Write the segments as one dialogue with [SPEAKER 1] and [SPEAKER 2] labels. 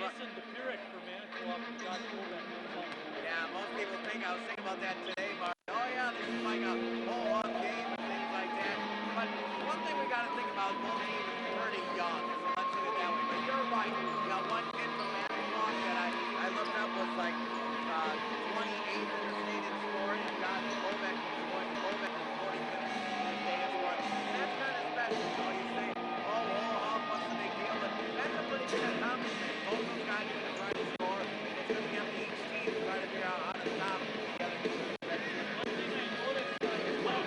[SPEAKER 1] Mason DePirick for Manitowoc and Josh Bobek.
[SPEAKER 2] Yeah, most people think I was thinking about that today, Mark. Oh yeah, this is like a whole game and things like that. But one thing we got to think about, both teams are pretty young, so let's look at it that way. But you're right. You got one kid from Manitowoc that I looked up was like 28th in the state in scoring, and Josh Bobek is 45th in the state in scoring. And that's kind of special. You know, you say, what's the big deal? But that's a pretty big accomplishment. Both those guys are going to try to score. It's going to be up to each team to try to figure out how to stop the other team.
[SPEAKER 1] One thing I noticed is well,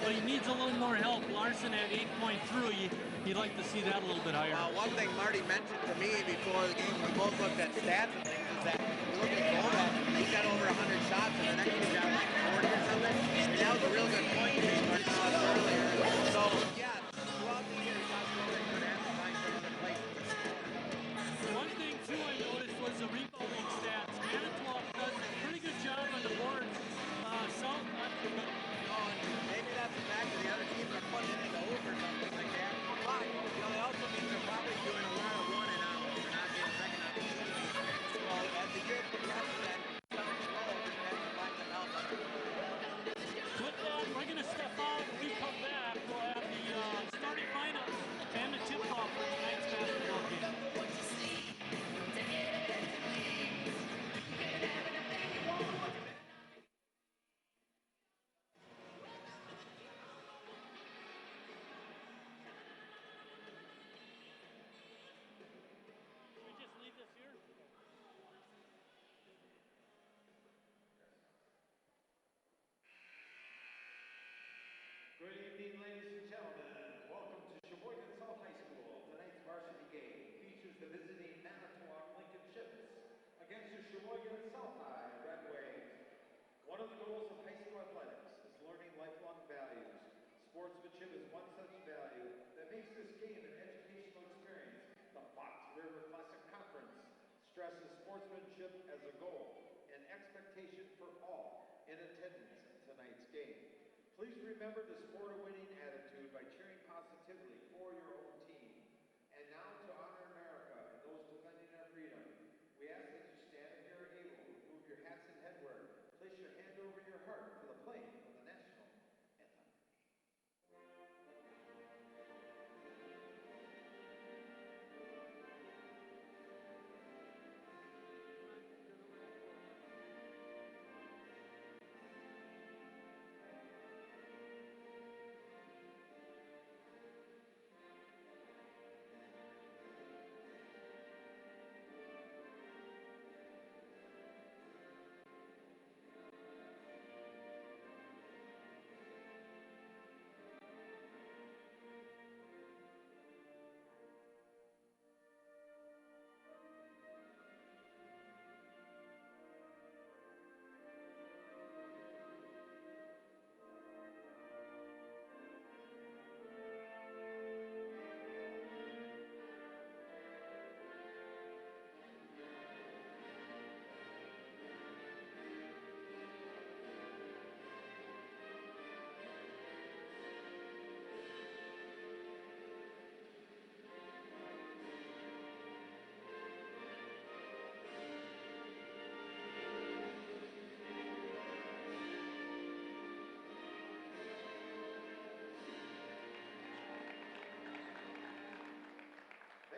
[SPEAKER 1] but he needs a little more help. Larson at 8.3. You'd like to see that a little bit higher.
[SPEAKER 2] One thing Marty mentioned to me before the game, we both looked at stats and things, is that you look at Bobek, he's got over 100 shots, and the next kid got like 40 or something. And that was a real good point you made, Marty, earlier. So, yeah, throughout the year, Josh Bobek could have to find some other places to score.
[SPEAKER 1] One thing, too, I noticed was the rebounding stats. Manitowoc does a pretty good job on the boards. South,
[SPEAKER 2] maybe that's the fact that the other teams are putting it in the hoop or something like that. But, it also means they're probably doing a lot of one and out. They're not getting second opportunities. So, as the year progresses, that some goals, and that's find some help on it.
[SPEAKER 1] With that, we're going to step out. When we come back, we'll have the starting lineup and the tip-off for tonight's basketball game.
[SPEAKER 3] Good evening, ladies and gentlemen. Welcome to Sheboygan South High School. Tonight's varsity game features the visiting Manitowoc Lincoln Chips against the Sheboygan South High Red Wings. One of the goals of high school athletics is learning lifelong values. Sportsmanship is one such value that makes this game an educational experience. The Fox River Classic Conference stresses sportsmanship as a goal and expectation for all in attendance in tonight's game. Please remember to sport a winning attitude by cheering positively for your own team. And now to honor America and those defending our freedom, we ask that you stand if you are able, remove your hats and headwear, place your hand over your heart for the playing of the national anthem.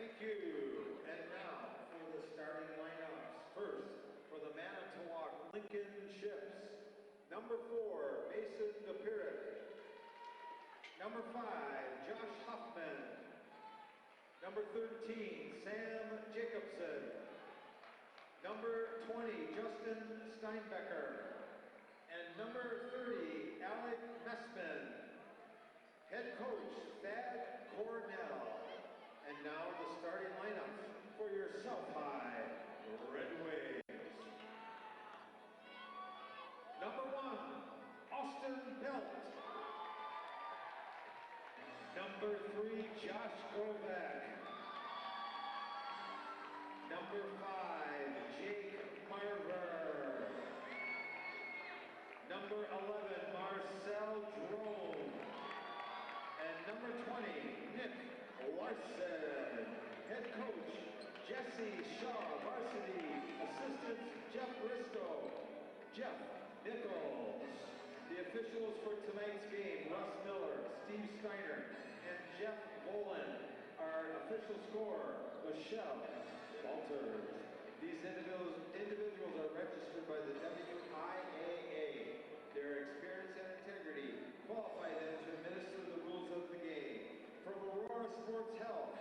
[SPEAKER 3] Thank you. And now for the starting lineups. First, for the Manitowoc Lincoln Chips. Number 4, Mason DePirick. Number 5, Josh Huffman. Number 13, Sam Jacobson. Number 20, Justin Steinbecker. And number 30, Alec Messman. Head coach, Thad Cornell. And now the starting lineup for your South High Red Wings. Number 3, Josh Kovac. Number 5, Jake Marver. Number 11, Marcel Drone. And number 20, Nick Larson. Head coach, Jesse Shaw, varsity. Assistants, Jeff Briscoe, Jeff Nichols. The officials for tonight's game, Russ Miller, Steve Steiner, and Jeff Bolin. Our official scorer, Michelle Walters. These individuals are registered by the WIAA. Their experience and integrity qualify them to administer the rules of the game. From Aurora Sports Health,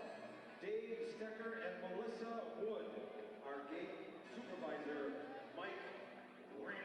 [SPEAKER 3] Dave Stecker and Melissa Wood. Our game supervisor, Mike Rank.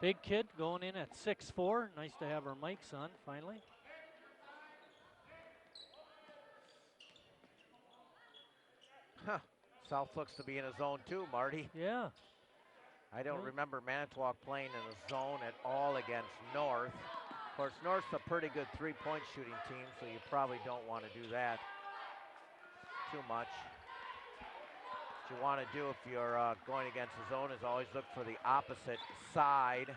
[SPEAKER 1] Big kid going in at 6'4". Nice to have her mics on finally.
[SPEAKER 2] Huh. South looks to be in a zone too, Marty.
[SPEAKER 1] Yeah.
[SPEAKER 2] I don't remember Manitowoc playing in a zone at all against North. Of course, North's a pretty good three-point shooting team, so you probably don't want to do that too much. What you want to do if you're going against the zone is always look for the opposite side.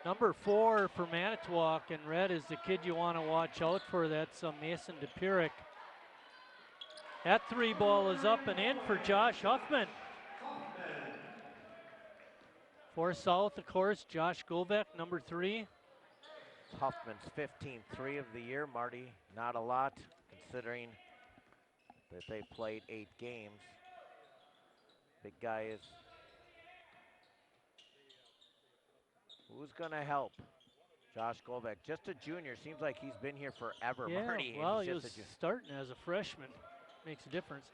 [SPEAKER 1] Number 4 for Manitowoc in red is the kid you want to watch out for. That's Mason DePirick. That 3 ball is up and in for Josh Huffman. For South, of course, Josh Govek, number 3.
[SPEAKER 2] Huffman's 15-3 of the year, Marty. Not a lot, considering that they played 8 games. Big guy is. Who's going to help? Josh Govek, just a junior. Seems like he's been here forever,
[SPEAKER 1] Yeah,
[SPEAKER 2] Marty.
[SPEAKER 1] well,
[SPEAKER 2] He's
[SPEAKER 1] he was
[SPEAKER 2] just
[SPEAKER 1] starting as a freshman. Makes a difference.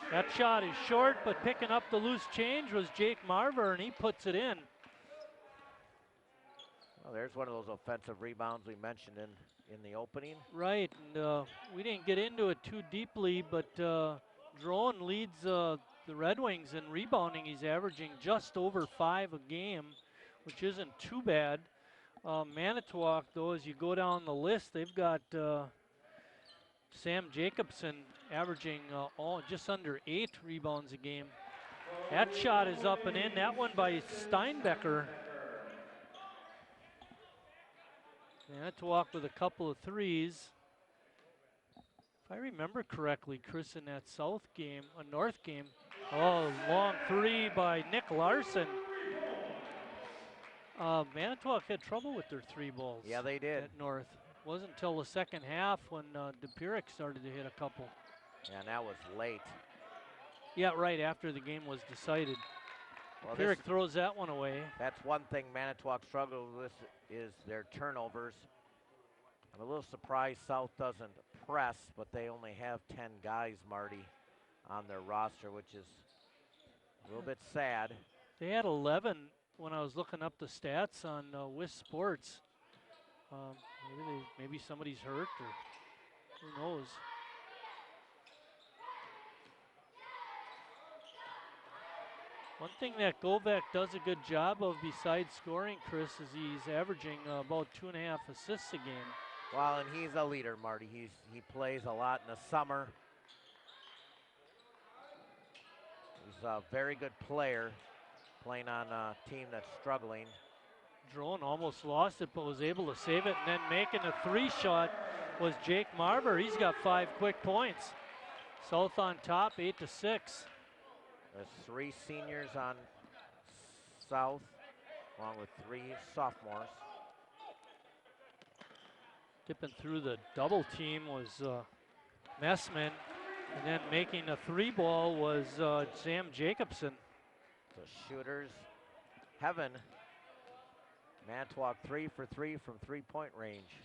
[SPEAKER 1] That shot is short, but picking up the loose change was Jake Marver, and he puts it in.
[SPEAKER 2] Well, there's one of those offensive rebounds we mentioned in the opening.
[SPEAKER 1] Right, and we didn't get into it too deeply, but Drone leads the Red Wings in rebounding. He's averaging just over 5 a game, which isn't too bad. Manitowoc, though, as you go down the list, they've got Sam Jacobson averaging just under 8 rebounds a game. That shot is up and in. That one by Steinbecker. Manitowoc with a couple of threes. If I remember correctly, Chris, in that South game, a North game, long 3 by Nick Larson. Manitowoc had trouble with their 3 balls.
[SPEAKER 2] Yeah, they did.
[SPEAKER 1] At North. Wasn't until the second half when DePirick started to hit a couple.
[SPEAKER 2] Yeah, and that was late.
[SPEAKER 1] Yeah, right after the game was decided.
[SPEAKER 2] Well,
[SPEAKER 1] DePirick throws that one away.
[SPEAKER 2] That's one thing Manitowoc struggles with is their turnovers. I'm a little surprised South doesn't press, but they only have 10 guys, Marty, on their roster, which is a little bit sad.
[SPEAKER 1] They had 11 when I was looking up the stats on WIS Sports. Maybe somebody's hurt, or who knows. One thing that Govek does a good job of besides scoring, Chris, is he's averaging about 2.5 assists a game.
[SPEAKER 2] Well, and he's a leader, Marty. He plays a lot in the summer. He's a very good player, playing on a team that's struggling.
[SPEAKER 1] Drone almost lost it, but was able to save it, and then making a 3 shot was Jake Marver. He's got 5 quick points. South on top, 8-6.
[SPEAKER 2] There's 3 seniors on South, along with 3 sophomores.
[SPEAKER 1] Tipping through the double team was Messman, and then making a 3 ball was Sam Jacobson.
[SPEAKER 2] So shooters, heaven
[SPEAKER 4] Manitowoc 3 for 3 from three-point range.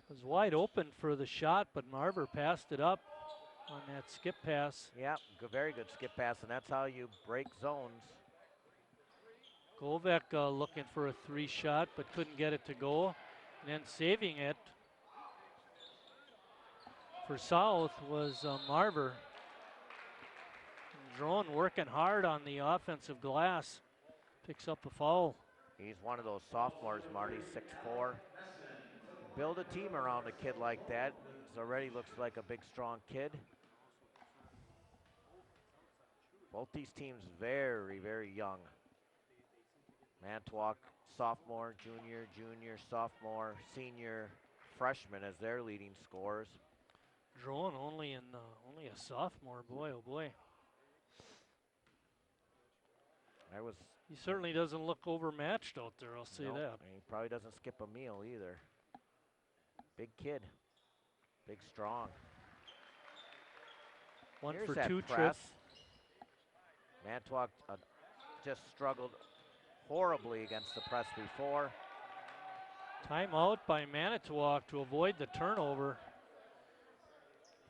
[SPEAKER 1] It was wide open for the shot, but Marver passed it up on that skip pass.
[SPEAKER 4] Yeah, very good skip pass, and that's how you break zones.
[SPEAKER 1] Govek looking for a three shot, but couldn't get it to go. And then saving it for South was Marver. Drone working hard on the offensive glass. Picks up a foul.
[SPEAKER 4] He's one of those sophomores, Marty, 6'4". Build a team around a kid like that. He already looks like a big, strong kid. Both these teams very, very young. Manitowoc, sophomore, junior, sophomore, senior, freshman as their leading scorers.
[SPEAKER 1] Drone only a sophomore. Boy, oh boy. He certainly doesn't look overmatched out there, I'll say that.
[SPEAKER 4] He probably doesn't skip a meal either. Big kid, big strong.
[SPEAKER 1] One
[SPEAKER 4] Here's
[SPEAKER 1] for
[SPEAKER 4] that
[SPEAKER 1] two
[SPEAKER 4] press.
[SPEAKER 1] trip.
[SPEAKER 4] Manitowoc just struggled horribly against the press before.
[SPEAKER 1] Timeout by Manitowoc to avoid the turnover.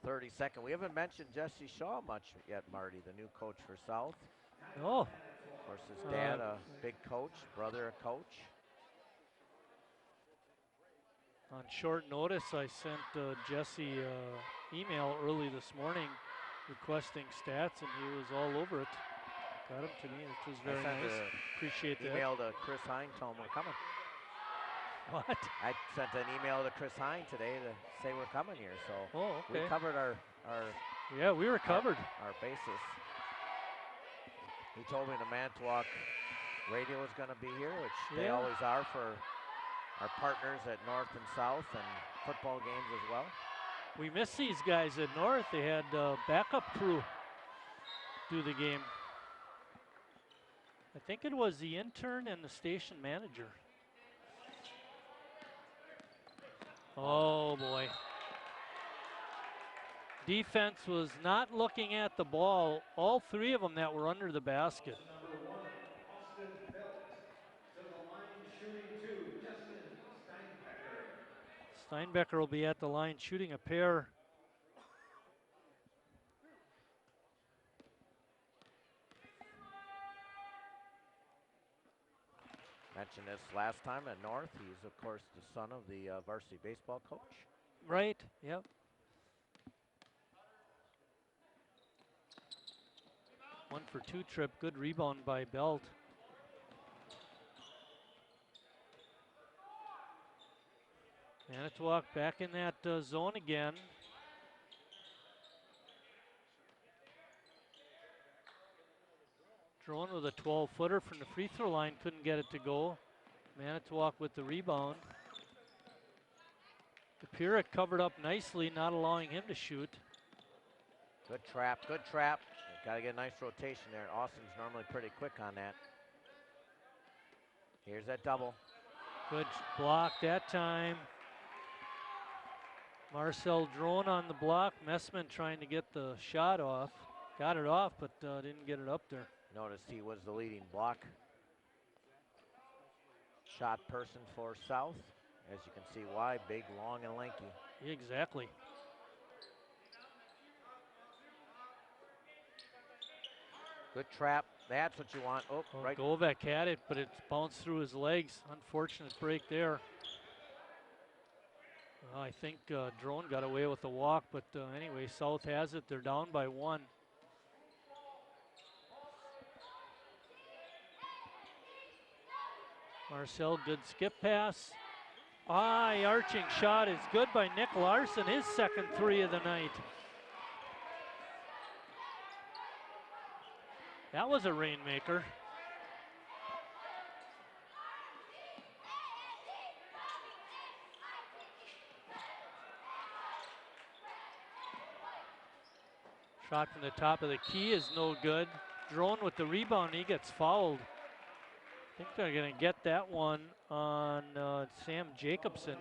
[SPEAKER 4] 32nd. We haven't mentioned Jesse Shaw much yet, Marty, the new coach for South.
[SPEAKER 1] Oh.
[SPEAKER 4] Of course, his dad, a big coach, brother, a coach.
[SPEAKER 1] On short notice, I sent Jesse email early this morning requesting stats, and he was all over it. Got him to me, which was very nice. Appreciate that.
[SPEAKER 4] Email to Chris Hine, told him we're coming.
[SPEAKER 1] What?
[SPEAKER 4] I sent an email to Chris Hine today to say we're coming here, so
[SPEAKER 1] okay.
[SPEAKER 4] We covered our
[SPEAKER 1] yeah, we were covered.
[SPEAKER 4] Our basis. He told me the Manitowoc radio is going to be here, which they always are for our partners at North and South and football games as well.
[SPEAKER 1] We miss these guys at North. They had backup crew do the game. I think it was the intern and the station manager. Oh boy. Defense was not looking at the ball. All three of them that were under the basket. Steinbecker will be at the line shooting a pair.
[SPEAKER 4] Mentioned this last time at North. He's, of course, the son of the varsity baseball coach.
[SPEAKER 1] Right, yep. One for two trip, good rebound by Belt. Manitowoc back in that zone again. Drone with a 12-footer from the free throw line, couldn't get it to go. Manitowoc with the rebound. Pierrot covered up nicely, not allowing him to shoot.
[SPEAKER 4] Good trap, good trap. Got to get a nice rotation there. Austin's normally pretty quick on that. Here's that double.
[SPEAKER 1] Good block that time. Marcel Drone on the block. Messman trying to get the shot off. Got it off, but didn't get it up there.
[SPEAKER 4] Noticed he was the leading block shot person for South. As you can see why, big, long, and lanky.
[SPEAKER 1] Exactly.
[SPEAKER 4] Good trap. That's what you want. Oh, right.
[SPEAKER 1] Govek had it, but it bounced through his legs. Unfortunate break there. I think Drone got away with the walk, but anyway, South has it. They're down by one. Marcel, good skip pass. Arching shot is good by Nick Larson, his second three of the night. That was a rainmaker. Shot from the top of the key is no good. Drone with the rebound, he gets fouled. I think they're going to get that one on Sam Jacobson.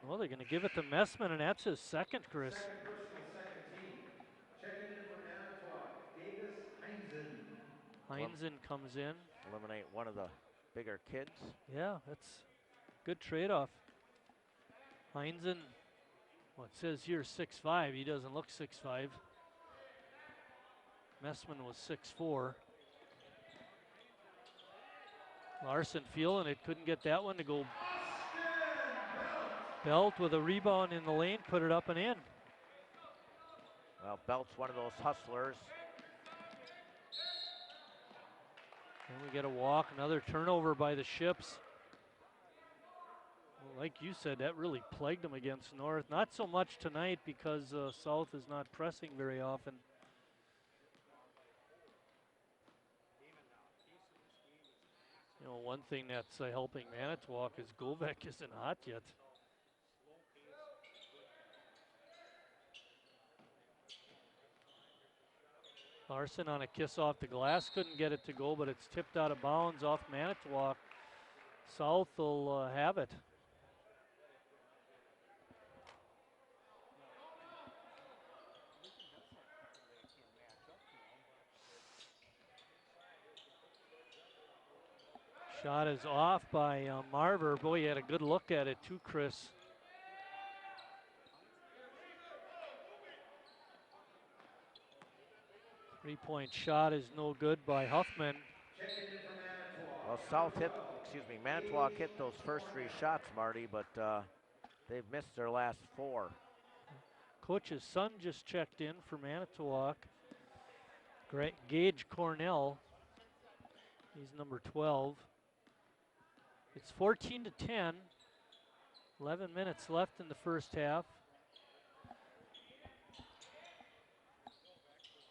[SPEAKER 1] Well, they're going to give it to Messman, and that's his second, Chris.
[SPEAKER 3] Second personal, second team. Checking in for Manitowoc, Davis Heinzen.
[SPEAKER 1] Heinzen comes in.
[SPEAKER 4] Eliminate one of the bigger kids.
[SPEAKER 1] Yeah, that's good trade-off. Heinzen, well, it says here 6'5". He doesn't look 6'5". Messman was 6'4". Larson feeling it, couldn't get that one to go. Belt with a rebound in the lane, put it up and in.
[SPEAKER 4] Well, Belt's one of those hustlers.
[SPEAKER 1] And we get a walk, another turnover by the Ships. Well, like you said, that really plagued them against North. Not so much tonight because South is not pressing very often. You know, one thing that's helping Manitowoc is Govek isn't hot yet. Larson on a kiss off the glass, couldn't get it to go, but it's tipped out of bounds off Manitowoc. South will have it. Shot is off by Marver. Boy, he had a good look at it too, Chris. Three-point shot is no good by Huffman.
[SPEAKER 4] Well, Manitowoc hit those first 3 shots, Marty, but they've missed their last 4.
[SPEAKER 1] Coach's son just checked in for Manitowoc. Gage Cornell. He's number 12. It's 14-10. 11 minutes left in the first half.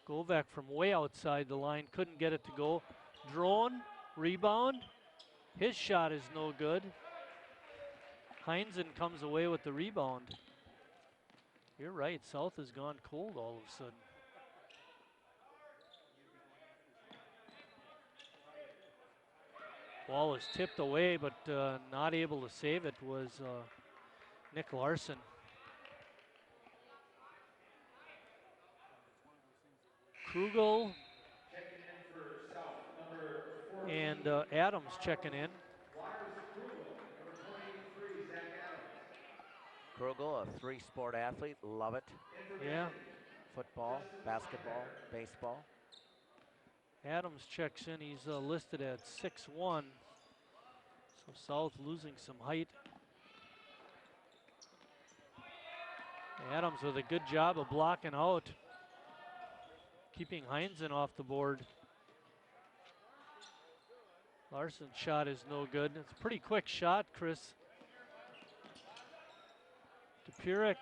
[SPEAKER 1] Govek from way outside the line, couldn't get it to go. Drone, rebound. His shot is no good. Heinzen comes away with the rebound. You're right, South has gone cold all of a sudden. Ball is tipped away, but not able to save it was Nick Larson. Krugel and Adams checking in.
[SPEAKER 4] Krugel, a 3-sport athlete, love it.
[SPEAKER 1] Yeah.
[SPEAKER 4] Football, basketball, baseball.
[SPEAKER 1] Adams checks in, he's listed at 6'1". So South losing some height. Adams with a good job of blocking out, keeping Heinzen off the board. Larson's shot is no good. It's a pretty quick shot, Chris. Dupuric,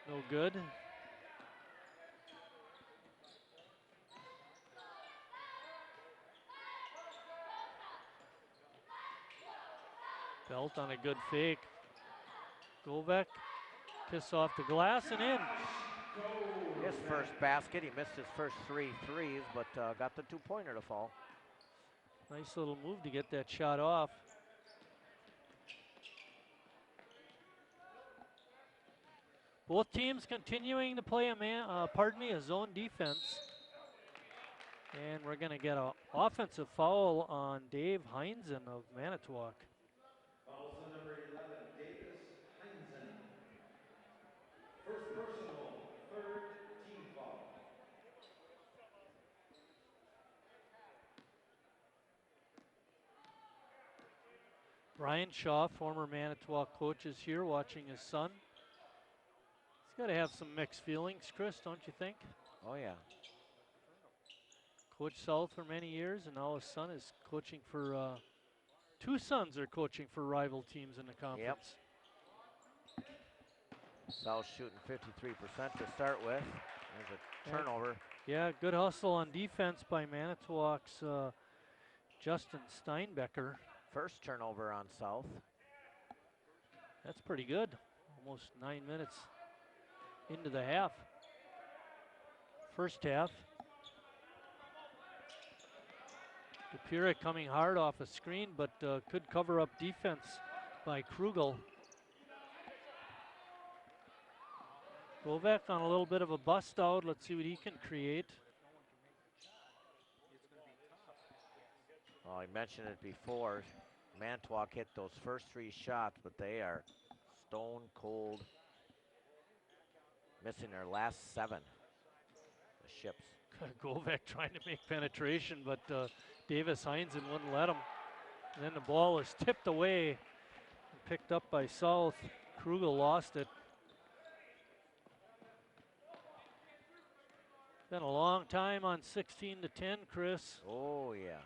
[SPEAKER 1] no good. Belt on a good fake. Govek, kiss off the glass and in.
[SPEAKER 4] His first basket, he missed his first 3 threes, but got the 2-pointer to fall.
[SPEAKER 1] Nice little move to get that shot off. Both teams continuing to play a zone defense. And we're going to get an offensive foul on Dave Heinzen of Manitowoc.
[SPEAKER 3] Fouls on number 11, Davis Heinzen. First personal, 3rd team foul.
[SPEAKER 1] Brian Shaw, former Manitowoc coach, is here watching his son. He's got to have some mixed feelings, Chris, don't you think?
[SPEAKER 4] Oh, yeah.
[SPEAKER 1] Coached South for many years, and now his son is coaching for, 2 sons are coaching for rival teams in the conference.
[SPEAKER 4] Yep. South shooting 53% to start with. There's a turnover.
[SPEAKER 1] Yeah, good hustle on defense by Manitowoc's Justin Steinbecker.
[SPEAKER 4] First turnover on South.
[SPEAKER 1] That's pretty good. Almost 9 minutes into the half. First half. Dupuric coming hard off a screen, but could cover up defense by Krugel. Govek on a little bit of a bust out. Let's see what he can create.
[SPEAKER 4] Well, I mentioned it before. Manitowoc hit those first 3 shots, but they are stone cold, missing their last 7. The Ships.
[SPEAKER 1] Govek trying to make penetration, but Davis Heinzen wouldn't let him. And then the ball was tipped away and picked up by South. Krugel lost it. Been a long time on 16-10, Chris.
[SPEAKER 4] Oh, yeah.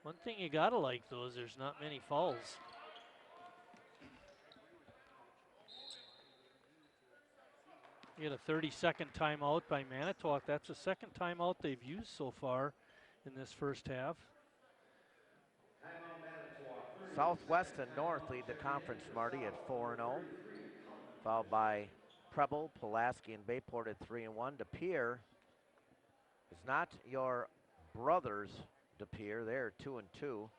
[SPEAKER 1] One thing you gotta like, though, is there's not many fouls. You get a 30-second timeout by Manitowoc. That's the second timeout they've used so far in this first half.
[SPEAKER 4] Southwest and North lead the conference, Marty, at 4-0. Followed by Preble, Pulaski, and Bayport at 3-1. De Pere is not your brothers, De Pere. They're 2-2.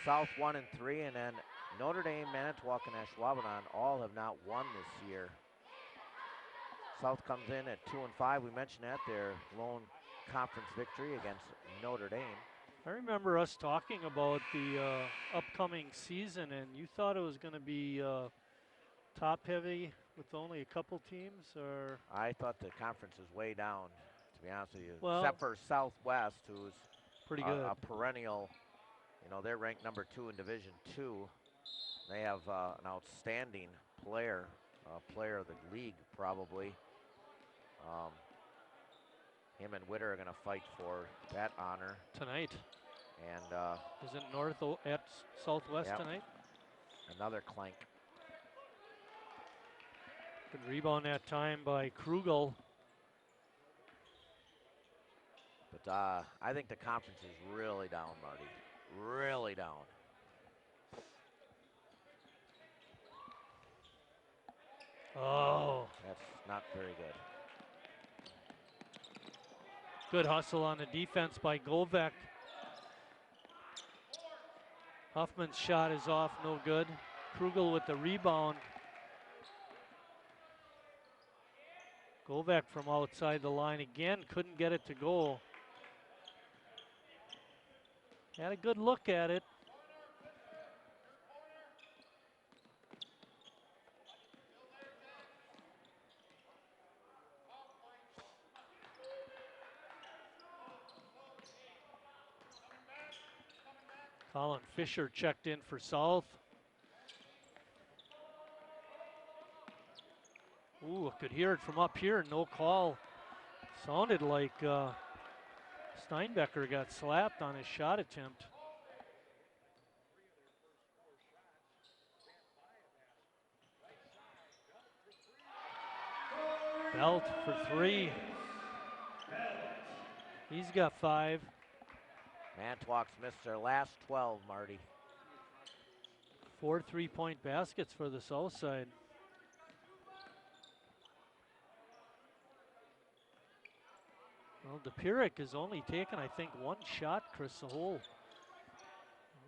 [SPEAKER 4] South 1-3, and then Notre Dame, Manitowoc, and Ashwaubenon all have not won this year. South comes in at 2-5. We mentioned that, their lone conference victory against Notre Dame.
[SPEAKER 1] I remember us talking about the upcoming season, and you thought it was going to be top-heavy with only a couple teams, or?
[SPEAKER 4] I thought the conference was way down, to be honest with you.
[SPEAKER 1] Well,
[SPEAKER 4] except for Southwest, who's
[SPEAKER 1] pretty good.
[SPEAKER 4] A perennial. You know, they're ranked number 2 in Division II. They have an outstanding player, player of the league probably. Him and Witter are going to fight for that honor
[SPEAKER 1] Tonight.
[SPEAKER 4] And
[SPEAKER 1] is it North at Southwest tonight?
[SPEAKER 4] Another clank.
[SPEAKER 1] Good rebound that time by Krugel.
[SPEAKER 4] But I think the conference is really down, Marty. Really down.
[SPEAKER 1] Oh.
[SPEAKER 4] That's not very good.
[SPEAKER 1] Good hustle on the defense by Govek. Huffman's shot is off, no good. Krugel with the rebound. Govek from outside the line again, couldn't get it to go. Had a good look at it. Colin Fisher checked in for South. Ooh, I could hear it from up here, no call. Sounded like Steinbecker got slapped on his shot attempt. Belt for 3. He's got 5.
[SPEAKER 4] Manitowoc's missed their last 12, Marty.
[SPEAKER 1] 4 3-point baskets for the south side. Well, DePirick has only taken, I think, 1 shot, Chris, the whole.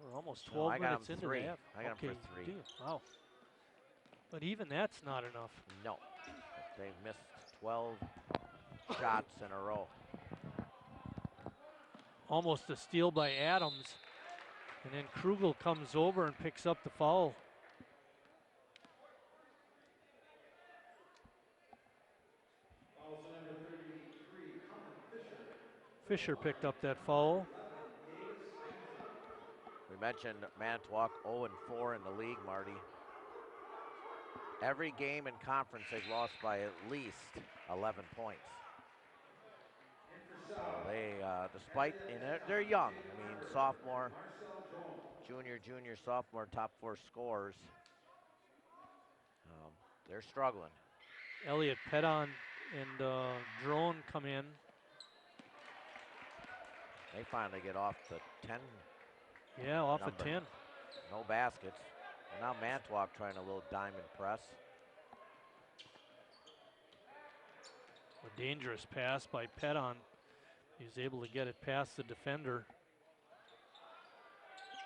[SPEAKER 1] We're almost 12 minutes into the half.
[SPEAKER 4] I got him for 3.
[SPEAKER 1] Wow. But even that's not enough.
[SPEAKER 4] No. They've missed 12 shots in a row.
[SPEAKER 1] Almost a steal by Adams. And then Krugel comes over and picks up the foul. Fisher picked up that foul.
[SPEAKER 4] We mentioned Manitowoc 0-4 in the league, Marty. Every game in conference they've lost by at least 11 points. So they, despite, and they're young. I mean, sophomore, junior, sophomore, top 4 scores. They're struggling.
[SPEAKER 1] Elliot Pedon and Drone come in.
[SPEAKER 4] They finally get off the 10.
[SPEAKER 1] Yeah, off
[SPEAKER 4] number.
[SPEAKER 1] a 10.
[SPEAKER 4] No baskets. And now Manitowoc trying a little diamond press.
[SPEAKER 1] A dangerous pass by Pedon. He was able to get it past the defender.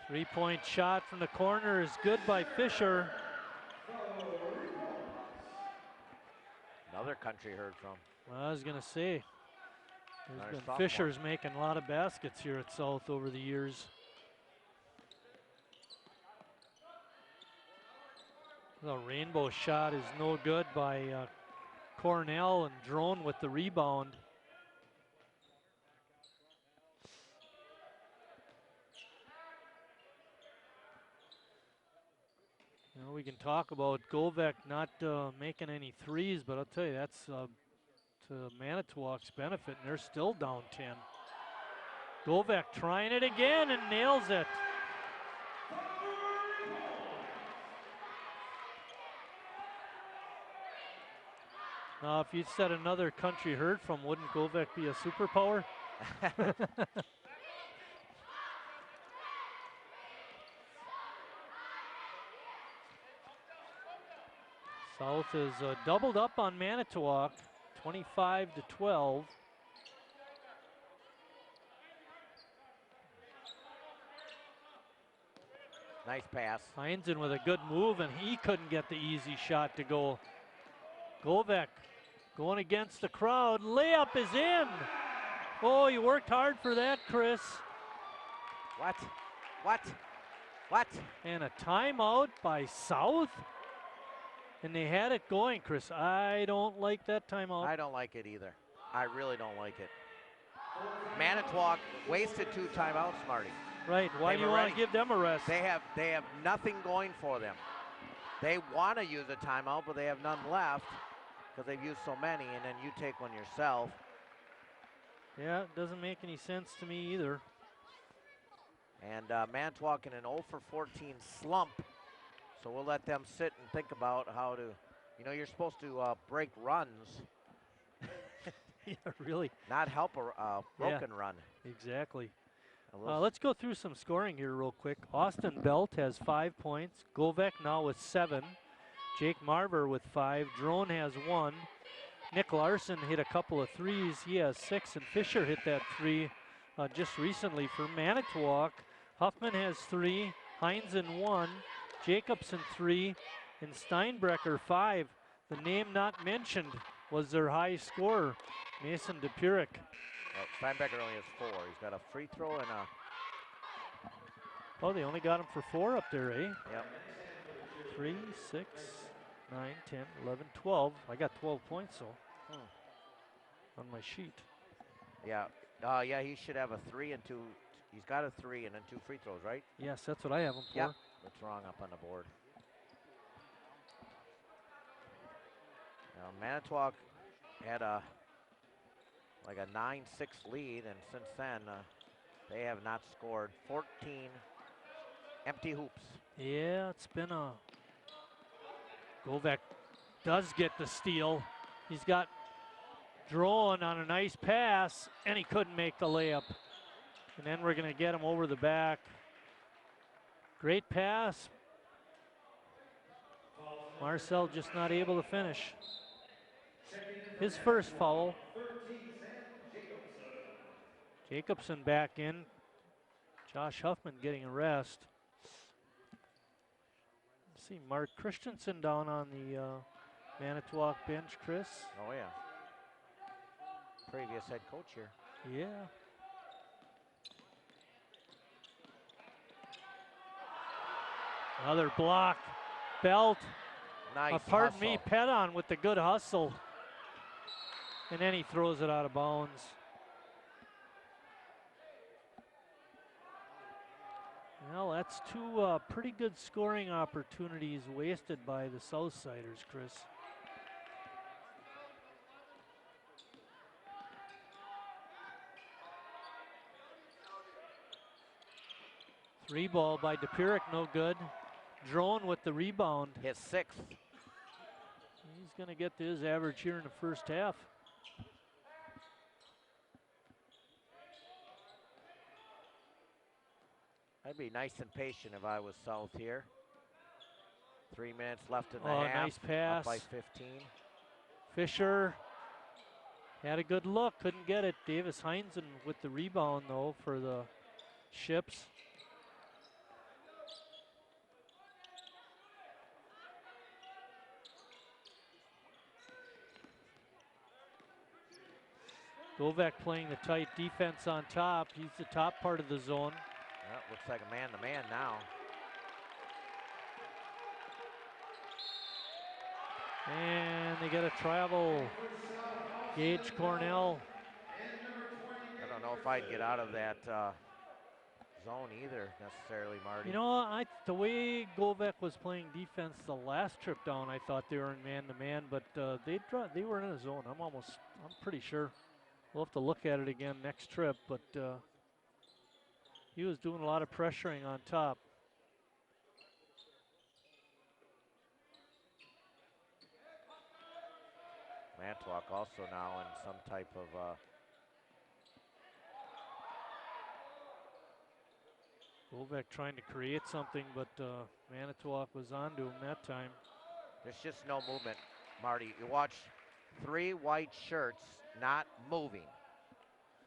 [SPEAKER 1] 3-point shot from the corner is good by Fisher.
[SPEAKER 4] Another country heard from.
[SPEAKER 1] Well, I was going to say, There's
[SPEAKER 4] Another
[SPEAKER 1] been
[SPEAKER 4] sophomore.
[SPEAKER 1] Fishers making a lot of baskets here at South over the years. The rainbow shot is no good by Cornell, and Drone with the rebound. You know, we can talk about Govek not making any threes, but I'll tell you, that's to Manitowoc's benefit, and they're still down 10. Govek trying it again and nails it. Now, if you said another country heard from, wouldn't Govek be a superpower? South is doubled up on Manitowoc, 25-12.
[SPEAKER 4] Nice pass.
[SPEAKER 1] Heinzen with a good move, and he couldn't get the easy shot to go. Govek going against the crowd. Layup is in. Oh, you worked hard for that, Chris.
[SPEAKER 4] What? What? What?
[SPEAKER 1] And a timeout by South. And they had it going, Chris. I don't like that timeout.
[SPEAKER 4] I don't like it either. I really don't like it. Manitowoc wasted 2 timeouts, Marty.
[SPEAKER 1] Right. Why do you want to give them a rest?
[SPEAKER 4] They have nothing going for them. They want to use a timeout, but they have none left because they've used so many, and then you take one yourself.
[SPEAKER 1] Yeah, it doesn't make any sense to me either.
[SPEAKER 4] And Manitowoc in an 0 for 14 slump. So we'll let them sit and think about how to, you know, you're supposed to break runs.
[SPEAKER 1] Yeah, really.
[SPEAKER 4] Not help a broken run.
[SPEAKER 1] Exactly. Let's go through some scoring here real quick. Austin Belt has 5 points. Govek now with 7. Jake Marver with 5. Drone has 1. Nick Larson hit a couple of threes. He has 6. And Fisher hit that 3 just recently for Manitowoc. Huffman has 3. Heinzen 1. Jacobson 3. And Steinbrecher 5. The name not mentioned was their high scorer, Mason DePurick.
[SPEAKER 4] Well, Steinbecker only has 4. He's got a free throw and a...
[SPEAKER 1] Oh, they only got him for 4 up there, eh?
[SPEAKER 4] Yep.
[SPEAKER 1] 3, 6, 9, 10, 11, 12. I got 12 points, so on my sheet.
[SPEAKER 4] Yeah. Yeah, he should have a 3 and 2. He's got a 3 and then 2 free throws, right?
[SPEAKER 1] Yes, that's what I have him for.
[SPEAKER 4] Yeah. That's wrong up on the board. Now, Manitowoc had a 9-6 lead, and since then they have not scored. 14 empty hoops.
[SPEAKER 1] Yeah, it's been a... Govek does get the steal. He's got Drone on a nice pass, and he couldn't make the layup. And then we're going to get him over the back. Great pass. Marcel just not able to finish. His first foul. Jacobson back in. Josh Huffman getting a rest. See Mark Christensen down on the Manitowoc bench, Chris.
[SPEAKER 4] Oh, yeah. Previous head coach here.
[SPEAKER 1] Yeah. Another block. Belt.
[SPEAKER 4] Nice
[SPEAKER 1] Pardon me,
[SPEAKER 4] hustle.
[SPEAKER 1] Pedon with the good hustle. And then he throws it out of bounds. Well, that's 2 pretty good scoring opportunities wasted by the Southsiders, Chris. Three ball by DePurick, no good. Drone with the rebound.
[SPEAKER 4] His 6th.
[SPEAKER 1] He's going to get to his average here in the first half.
[SPEAKER 4] I'd be nice and patient if I was South here. 3 minutes left in the half.
[SPEAKER 1] Nice pass.
[SPEAKER 4] Up by 15.
[SPEAKER 1] Fisher had a good look, couldn't get it. Davis Heinzen with the rebound, though, for the Ships. Govek playing the tight defense on top. He's the top part of the zone.
[SPEAKER 4] Well, looks like a man-to-man now.
[SPEAKER 1] And they get a travel. Gage Cornell.
[SPEAKER 4] I don't know if I'd get out of that zone either necessarily, Marty.
[SPEAKER 1] You know, the way Govek was playing defense the last trip down, I thought they were in man-to-man, but they were in a zone. I'm pretty sure. We'll have to look at it again next trip, but he was doing a lot of pressuring on top.
[SPEAKER 4] Manitowoc also now in some type of
[SPEAKER 1] Govek trying to create something, but Manitowoc was onto him that time.
[SPEAKER 4] there's just no movement, Marty. You watch 3 white shirts not moving.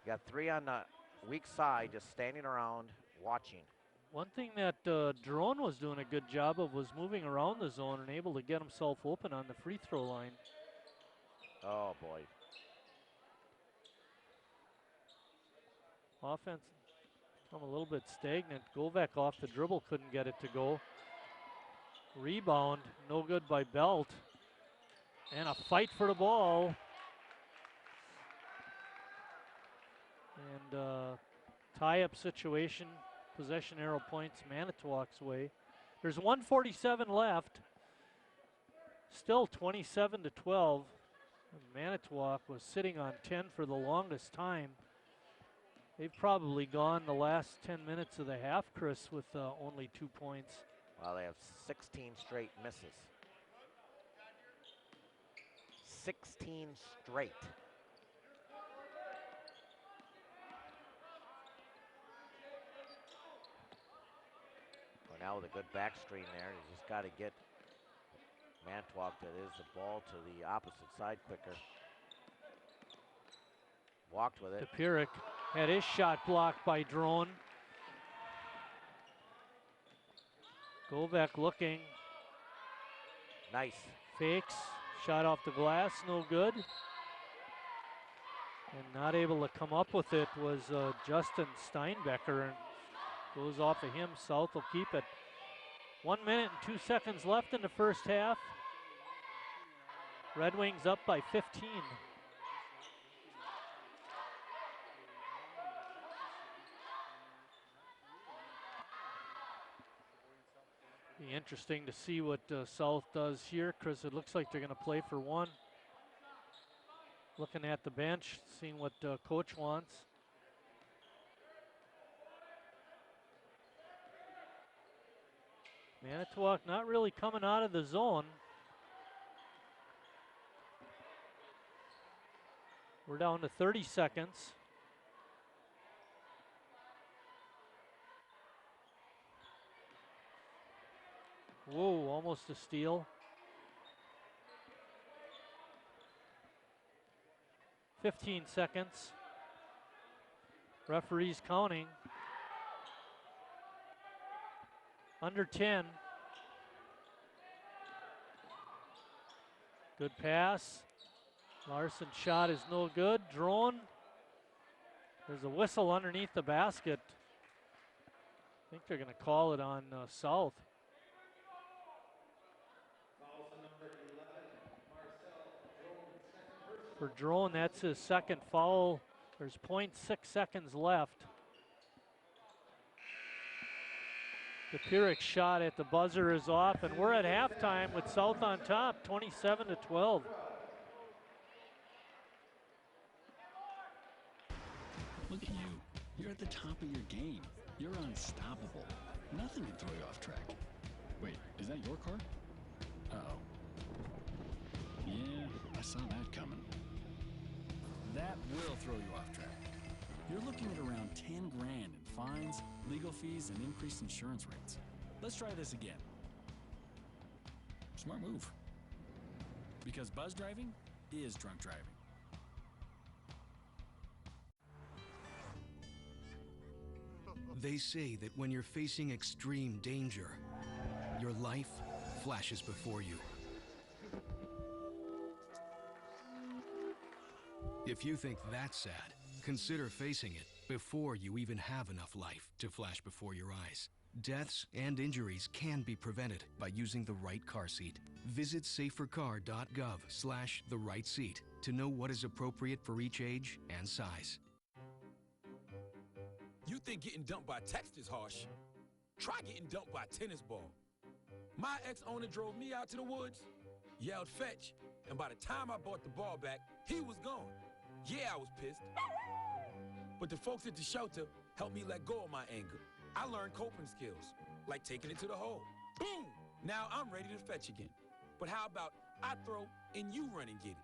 [SPEAKER 4] You got 3 on the weak side just standing around watching.
[SPEAKER 1] One thing that Drone was doing a good job of was moving around the zone and able to get himself open on the free throw line.
[SPEAKER 4] Oh boy.
[SPEAKER 1] Offense become a little bit stagnant. Govek off the dribble, couldn't get it to go. Rebound, no good by Belt. And a fight for the ball. And tie-up situation. Possession arrow points Manitowoc's way. There's 1:47 left. Still 27-12. Manitowoc was sitting on 10 for the longest time. They've probably gone the last 10 minutes of the half, Chris, with only 2 points.
[SPEAKER 4] Well, they have 16 straight misses. 16 straight. Well, now with a good back screen there, you just got to get Manitowoc, that is, the ball to the opposite side quicker. Walked with it.
[SPEAKER 1] DePirick had his shot blocked by Drone. Govek looking.
[SPEAKER 4] Nice.
[SPEAKER 1] Fakes. Shot off the glass, no good. And not able to come up with it was Justin Steinbecker. And goes off of him. South will keep it. 1 minute and 2 seconds left in the first half. Red Wings up by 15. Be interesting to see what South does here, Chris. It looks like they're going to play for one. Looking at the bench, seeing what coach wants. Manitowoc not really coming out of the zone. We're down to 30 seconds. Whoa, almost a steal. 15 seconds. Referee's counting. Under 10. Good pass. Larson shot is no good. Drone. There's a whistle underneath the basket. I think they're going to call it on South. For Drone, that's his second foul. There's 0.6 seconds left. The Pyrrhic shot at the buzzer is off, and we're at halftime with South on top, 27-12.
[SPEAKER 5] Look at you. You're at the top of your game. You're unstoppable. Nothing can throw you off track. Wait, is that your car? Uh-oh. Yeah, I saw that coming. That will throw you off track. You're looking at around 10 grand in fines, legal fees, and increased insurance rates. Let's try this again. Smart move. Because buzz driving is drunk driving.
[SPEAKER 6] They say that when you're facing extreme danger, your life flashes before you. If you think that's sad, consider facing it before you even have enough life to flash before your eyes. Deaths and injuries can be prevented by using the right car seat. Visit safercar.gov/the-right-seat to know what is appropriate for each age and size.
[SPEAKER 7] You think getting dumped by text is harsh? Try getting dumped by a tennis ball. My ex-owner drove me out to the woods, yelled fetch, and by the time I brought the ball back, he was gone. Yeah, I was pissed. But the folks at the shelter helped me let go of my anger. I learned coping skills, like taking it to the hole. Boom! Now I'm ready to fetch again. But how about I throw and you run and get it?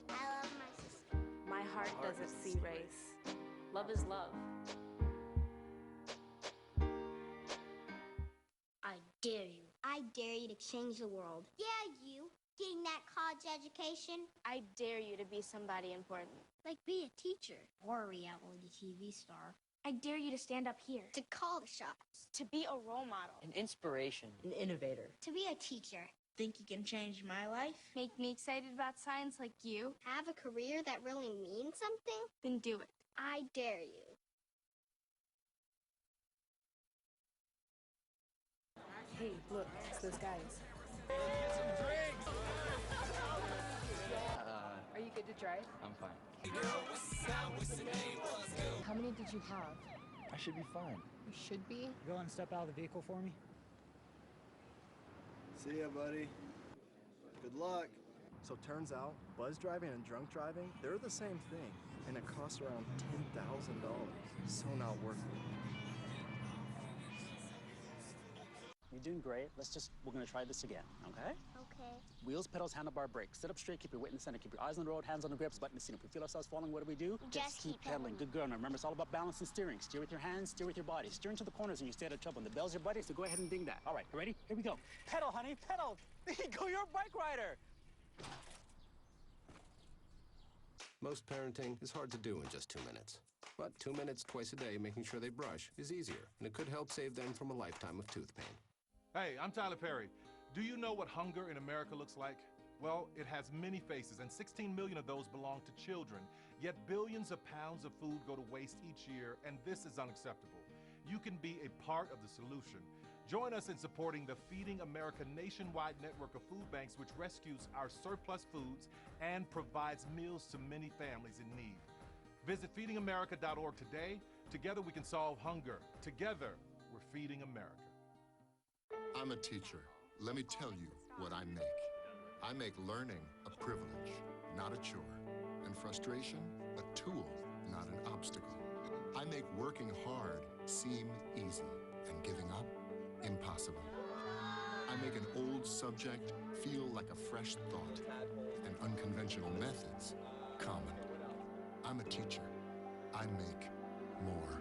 [SPEAKER 8] I love my sister.
[SPEAKER 9] My heart doesn't see race. Love is love.
[SPEAKER 8] I dare you. I dare you to change the world. Yeah, you. Getting that college education.
[SPEAKER 9] I dare you to be somebody important.
[SPEAKER 8] Like be a teacher or a reality TV star.
[SPEAKER 9] I dare you to stand up here.
[SPEAKER 8] To call the shots.
[SPEAKER 9] To be a role model.
[SPEAKER 10] An inspiration. An innovator.
[SPEAKER 8] To be a teacher.
[SPEAKER 11] Think you can change my life?
[SPEAKER 9] Make me excited about science like you.
[SPEAKER 8] Have a career that really means something?
[SPEAKER 9] Then do it.
[SPEAKER 8] I dare you.
[SPEAKER 11] Hey, look, it's those guys.
[SPEAKER 12] Are you good to drive?
[SPEAKER 13] I'm fine.
[SPEAKER 12] How many did you have?
[SPEAKER 13] I should be fine.
[SPEAKER 12] You should be.
[SPEAKER 14] Go and step out of the vehicle for me.
[SPEAKER 15] See ya, buddy. Good luck. So turns out, buzz driving and drunk driving, they're the same thing, and it costs around $10,000. So not worth it.
[SPEAKER 16] You're doing great. We're gonna try this again, okay?
[SPEAKER 8] Okay.
[SPEAKER 16] Wheels, pedals, handlebar, brakes. Sit up straight, keep your weight in the center, keep your eyes on the road, hands on the grips, button the seat. If we feel ourselves falling, what do?
[SPEAKER 8] Just keep
[SPEAKER 16] pedaling. Good girl. Now remember, it's all about balance and steering. Steer with your hands, steer with your body. Steer into the corners and you stay out of trouble. And the bell's your buddy, so go ahead and ding that. All right, you ready? Here we go. Pedal, honey, pedal. There you go, you're a bike rider.
[SPEAKER 17] Most parenting is hard to do in just 2 minutes. But 2 minutes twice a day making sure they brush is easier, and it could help save them from a lifetime of tooth pain.
[SPEAKER 18] Hey, I'm Tyler Perry. Do you know what hunger in America looks like? Well, it has many faces, and 16 million of those belong to children. Yet billions of pounds of food go to waste each year, and this is unacceptable. You can be a part of the solution. Join us in supporting the Feeding America nationwide network of food banks, which rescues our surplus foods and provides meals to many families in need. Visit feedingamerica.org today. Together we can solve hunger. Together, we're feeding America.
[SPEAKER 19] I'm a teacher. Let me tell you what I make. I make learning a privilege, not a chore, and frustration a tool, not an obstacle. I make working hard seem easy and giving up impossible. I make an old subject feel like a fresh thought and unconventional methods common. I'm a teacher. I make more.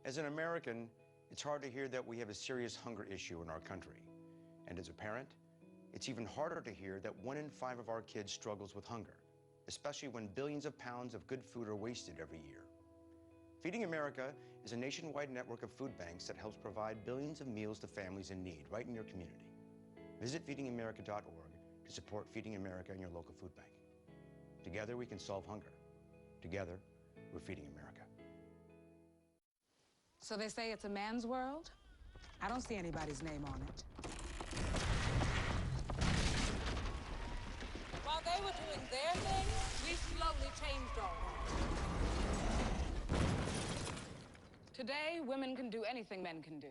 [SPEAKER 20] As an American, it's hard to hear that we have a serious hunger issue in our country. And as a parent, it's even harder to hear that 1 in 5 of our kids struggles with hunger, especially when billions of pounds of good food are wasted every year. Feeding America is a nationwide network of food banks that helps provide billions of meals to families in need right in your community. Visit feedingamerica.org to support Feeding America in your local food bank. Together we can solve hunger. Together, we're feeding America.
[SPEAKER 21] So they say it's a man's world? I don't see anybody's name on it.
[SPEAKER 22] While they were doing their thing, we slowly changed our world.
[SPEAKER 21] Today, women can do anything men can do.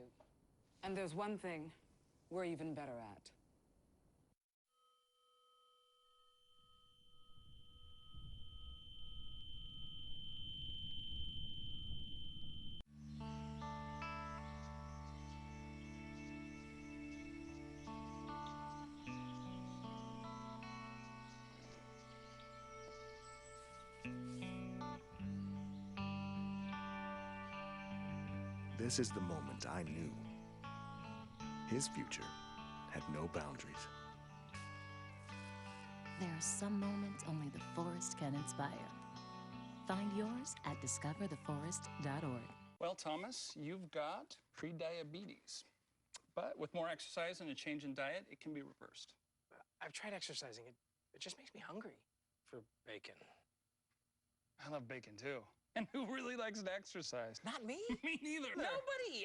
[SPEAKER 21] And there's one thing we're even better at.
[SPEAKER 15] This is the moment I knew. His future had no boundaries.
[SPEAKER 13] There are some moments only the forest can inspire. Find yours at discovertheforest.org.
[SPEAKER 22] Well, Thomas, you've got prediabetes. But with more exercise and a change in diet, it can be reversed.
[SPEAKER 23] I've tried exercising. It just makes me hungry for bacon.
[SPEAKER 22] I love bacon, too. And who really likes to exercise?
[SPEAKER 23] Not me.
[SPEAKER 22] Me neither.
[SPEAKER 23] Nobody.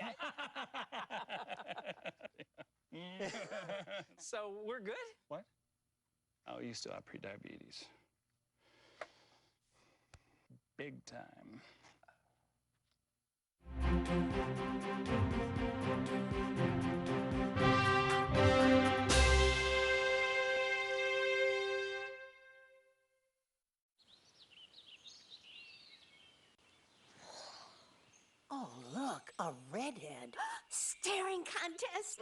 [SPEAKER 23] So we're good?
[SPEAKER 22] What? Oh, you still have prediabetes. Big time.
[SPEAKER 10] Oh, look, a redhead.
[SPEAKER 8] Staring contest.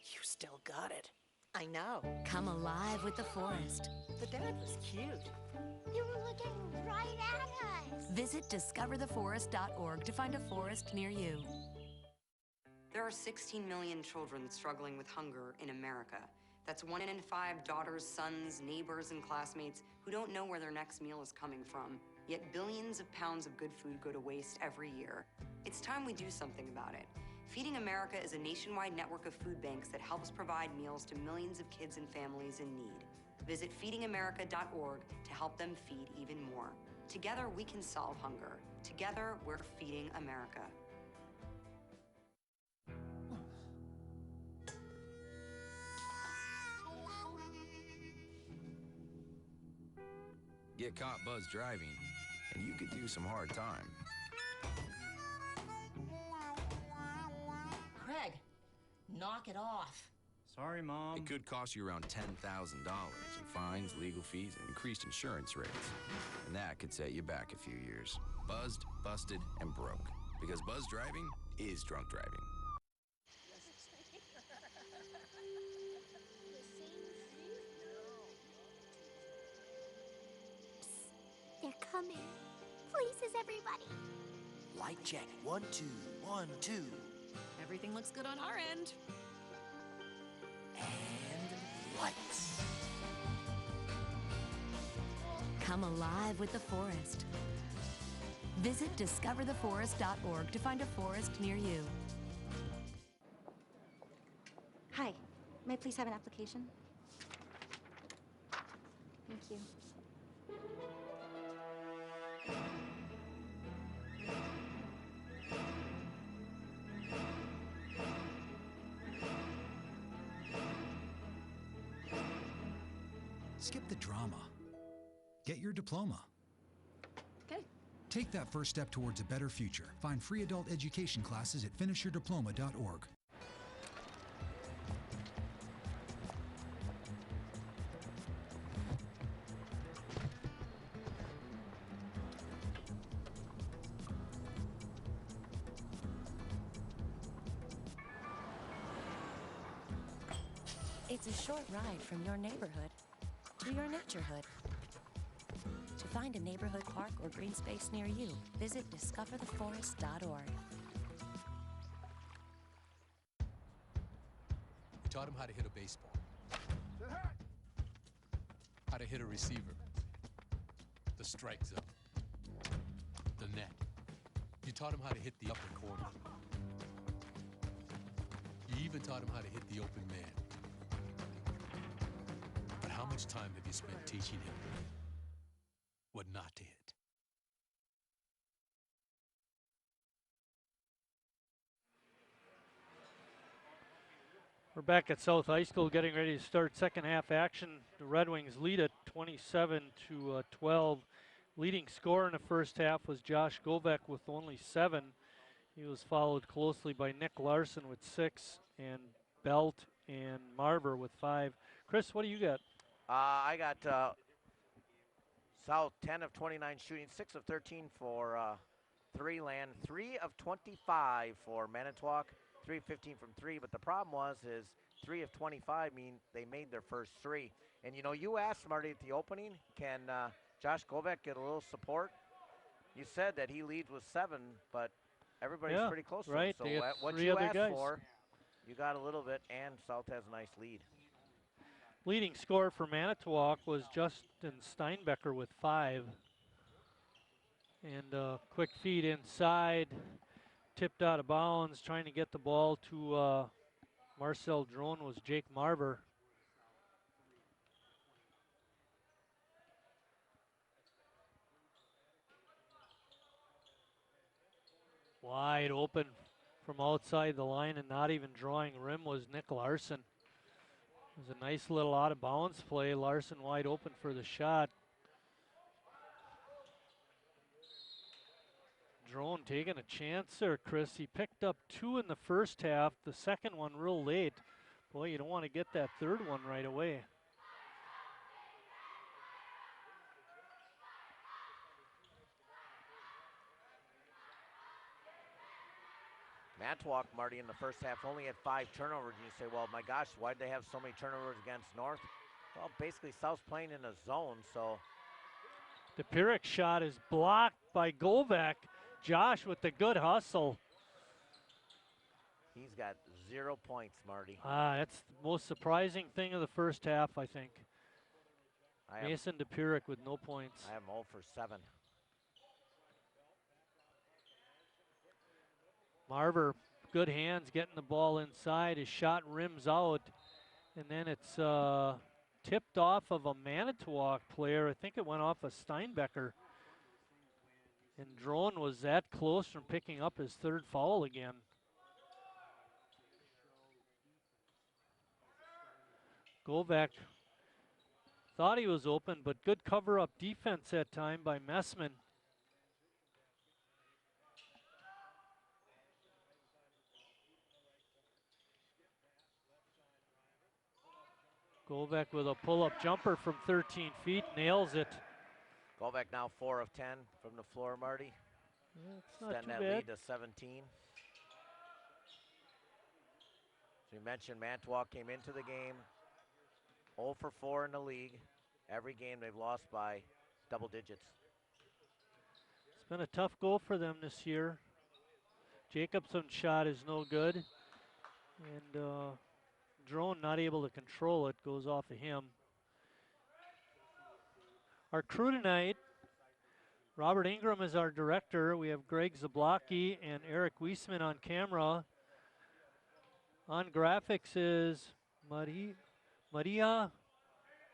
[SPEAKER 23] You still got it.
[SPEAKER 10] I know.
[SPEAKER 13] Come alive with the forest.
[SPEAKER 10] The dad was cute.
[SPEAKER 8] You were looking right at us.
[SPEAKER 13] Visit discovertheforest.org to find a forest near you.
[SPEAKER 24] There are 16 million children struggling with hunger in America. That's 1 in 5 daughters, sons, neighbors, and classmates who don't know where their next meal is coming from. Yet billions of pounds of good food go to waste every year. It's time we do something about it. Feeding America is a nationwide network of food banks that helps provide meals to millions of kids and families in need. Visit feedingamerica.org to help them feed even more. Together, we can solve hunger. Together, we're feeding America.
[SPEAKER 25] Get caught buzz driving, and you could do some hard time.
[SPEAKER 10] Craig, knock it off.
[SPEAKER 25] Sorry, Mom. It could cost you around $10,000 in fines, legal fees, and increased insurance rates. And that could set you back a few years. Buzzed, busted, and broke. Because buzz driving is drunk driving.
[SPEAKER 8] They're coming. Places, everybody.
[SPEAKER 10] Light check. 1, 2, 1, 2.
[SPEAKER 21] Everything looks good on our end.
[SPEAKER 10] And lights.
[SPEAKER 13] Come alive with the forest. Visit discovertheforest.org to find a forest near you.
[SPEAKER 26] Hi, may I please have an application? Thank you.
[SPEAKER 27] Skip the drama. Get your diploma.
[SPEAKER 21] Okay.
[SPEAKER 27] Take that first step towards a better future. Find free adult education classes at finishyourdiploma.org.
[SPEAKER 13] It's a short ride from your neighborhood to your naturehood. To find a neighborhood park or green space near you, visit discovertheforest.org.
[SPEAKER 28] We taught him how to hit a baseball, how to hit a receiver, the strike zone, the net. You taught him how to hit the upper corner. You even taught him how to hit the open man. But how much time have you spent teaching him what not to hit?
[SPEAKER 1] We're back at South High School getting ready to start second half action. The Red Wings lead at 27-12. Leading scorer in the first half was Josh Govek with only 7. He was followed closely by Nick Larson with 6 and Belt and Marver with 5. Chris, what do you got?
[SPEAKER 2] I got South 10 of 29 shooting, 6 of 13 for 3 land, 3 of 25 for Manitowoc, 3 of 15 from 3. But the problem is 3 of 25 mean they made their first 3. And you know, you asked Marty at the opening, can Josh Govek get a little support? You said that he leads with 7, but everybody's pretty close to him. So what you asked for, you got a little bit, and South has a nice lead.
[SPEAKER 1] Leading scorer for Manitowoc was Justin Steinbecker with 5. And quick feed inside, tipped out of bounds, trying to get the ball to Marcel Drone was Jake Marver. Wide open from outside the line and not even drawing rim was Nick Larson. It was a nice little out of bounds play. Larson wide open for the shot. Drone taking a chance there, Chris. He picked up 2 in the first half, the second one real late. Boy, you don't want to get that third one right away.
[SPEAKER 2] Manitowoc, Marty, in the first half only had 5 turnovers, and you say, well, my gosh, why'd they have so many turnovers against North? Well, basically, South's playing in a zone, so.
[SPEAKER 1] The Pyrrhic shot is blocked by Govek. Josh with the good hustle.
[SPEAKER 2] He's got 0 points, Marty.
[SPEAKER 1] That's the most surprising thing of the first half, I think. Mason DePyrrhic with no points.
[SPEAKER 2] I have 0 for 7.
[SPEAKER 1] Marver, good hands, getting the ball inside. His shot rims out, and then it's tipped off of a Manitowoc player. I think it went off of Steinbecker. And Drone was that close from picking up his 3rd foul again. Govek thought he was open, but good cover-up defense that time by Messman. Govek with a pull-up jumper from 13 feet, nails it.
[SPEAKER 2] Govek now 4 of 10 from the floor, Marty.
[SPEAKER 1] It's not
[SPEAKER 2] Extend
[SPEAKER 1] too
[SPEAKER 2] that
[SPEAKER 1] bad.
[SPEAKER 2] lead to 17. So you mentioned Manitowoc came into the game 0 for 4 in the league. Every game they've lost by double digits.
[SPEAKER 1] It's been a tough goal for them this year. Jacobson's shot is no good. And Drone not able to control it, goes off of him. Our crew tonight, Robert Ingram is our director. We have Greg Zablocki and Eric Wiesman on camera. On graphics is Maria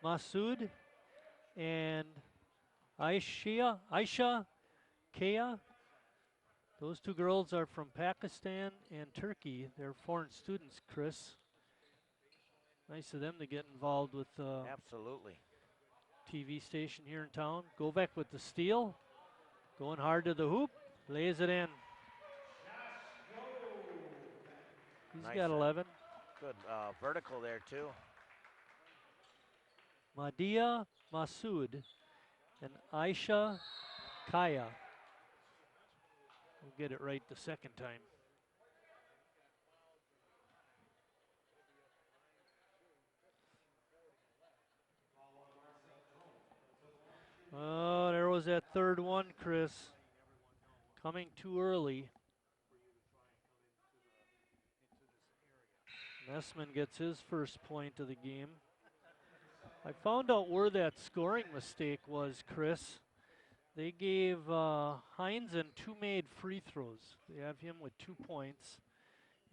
[SPEAKER 1] Masood and Aisha Kea. Those 2 girls are from Pakistan and Turkey. They're foreign students, Chris. Nice of them to get involved with
[SPEAKER 2] absolutely
[SPEAKER 1] TV station here in town. Govek with the steal. Going hard to the hoop. Lays it in. He's
[SPEAKER 2] nice
[SPEAKER 1] got 11.
[SPEAKER 2] Good vertical there, too.
[SPEAKER 1] Madia Masood and Aisha Kaya. We'll get it right the second time. Oh, there was that third one, Chris. Coming too early. Messman gets his first point of the game. I found out where that scoring mistake was, Chris. They gave Heinzen 2 made free throws. They have him with 2 points.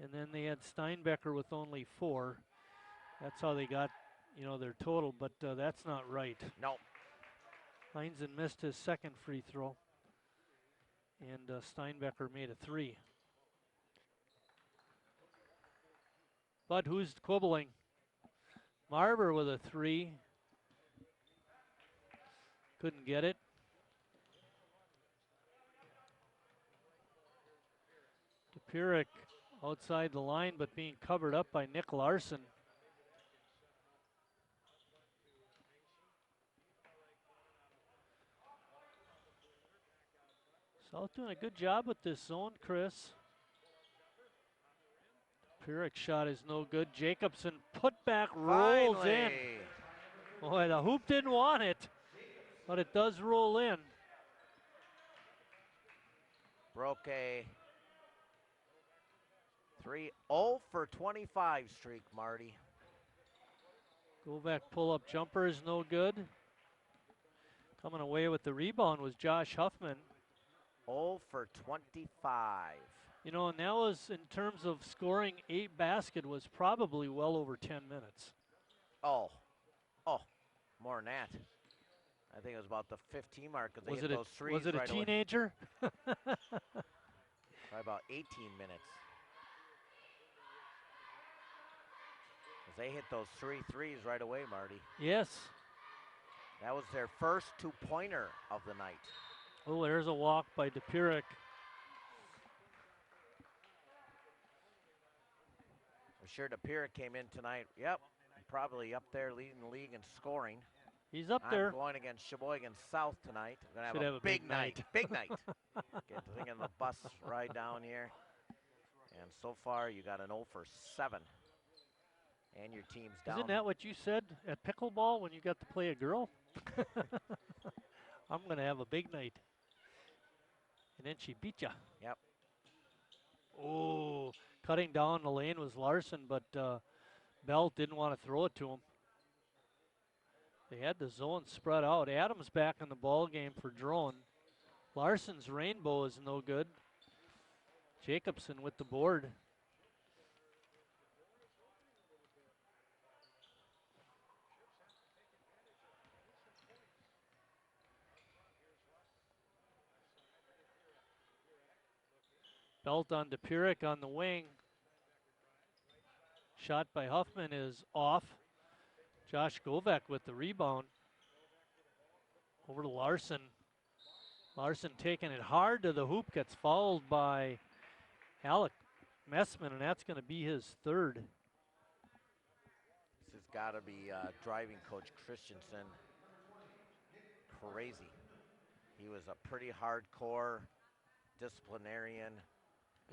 [SPEAKER 1] And then they had Steinbecker with only 4. That's how they got, their total, but that's not right.
[SPEAKER 2] No.
[SPEAKER 1] Heinzen missed his second free throw. And Steinbecker made a 3. But who's quibbling? Marber with a 3. Couldn't get it. DePurik outside the line, but being covered up by Nick Larson. South doing a good job with this zone, Chris. Pyrrhic shot is no good. Jacobson put back rolls in. Boy, the hoop didn't want it, but it does roll in.
[SPEAKER 2] Broke a 0 for 25 streak, Marty.
[SPEAKER 1] Govak pull-up jumper is no good. Coming away with the rebound was Josh Huffman.
[SPEAKER 2] 0 for 25.
[SPEAKER 1] You know, and that was, in terms of scoring 8 basket, was probably well over 10 minutes.
[SPEAKER 2] Oh, more than that. I think it was about the 15 mark because they hit those threes
[SPEAKER 1] was it
[SPEAKER 2] right
[SPEAKER 1] a teenager?
[SPEAKER 2] away. Probably about 18 minutes. Because they hit those 3 threes right away, Marty.
[SPEAKER 1] Yes.
[SPEAKER 2] That was their first 2-pointer of the night.
[SPEAKER 1] Oh, there's a walk by DePurik.
[SPEAKER 2] I'm sure DePurik came in tonight. Yep, probably up there leading the league in scoring.
[SPEAKER 1] He's up there.
[SPEAKER 2] I'm going against Sheboygan South tonight. We're going
[SPEAKER 1] Should
[SPEAKER 2] to
[SPEAKER 1] have
[SPEAKER 2] a big night. Big night. Get thinking the bus ride down here. And so far, you got an 0 for 7. And your team's down.
[SPEAKER 1] Isn't that what you said at pickleball when you got to play a girl? I'm going to have a big night. And then she beat you.
[SPEAKER 2] Yep.
[SPEAKER 1] Oh, cutting down the lane was Larson, but Bell didn't want to throw it to him. They had the zone spread out. Adams back in the ball game for Drone. Larson's rainbow is no good. Jacobson with the board. Belt on DePurik on the wing. Shot by Huffman is off. Josh Govek with the rebound. Over to Larson. Larson taking it hard to the hoop, gets fouled by Alec Messman, and that's going to be his 3rd.
[SPEAKER 2] This has got to be driving coach Christensen. Crazy. He was a pretty hardcore disciplinarian.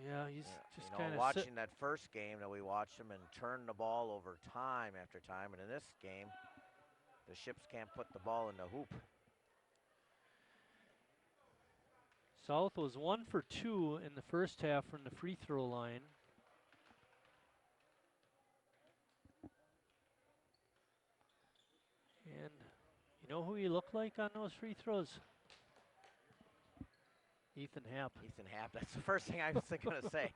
[SPEAKER 1] Yeah, he's just
[SPEAKER 2] you know,
[SPEAKER 1] kind of
[SPEAKER 2] watching that first game that we watched him and turn the ball over time after time, and in this game, the Ships can't put the ball in the hoop.
[SPEAKER 1] South was 1 for 2 in the first half from the free throw line. And you know who he looked like on those free throws? Ethan Happ.
[SPEAKER 2] Ethan Happ, that's the first thing I was going to say.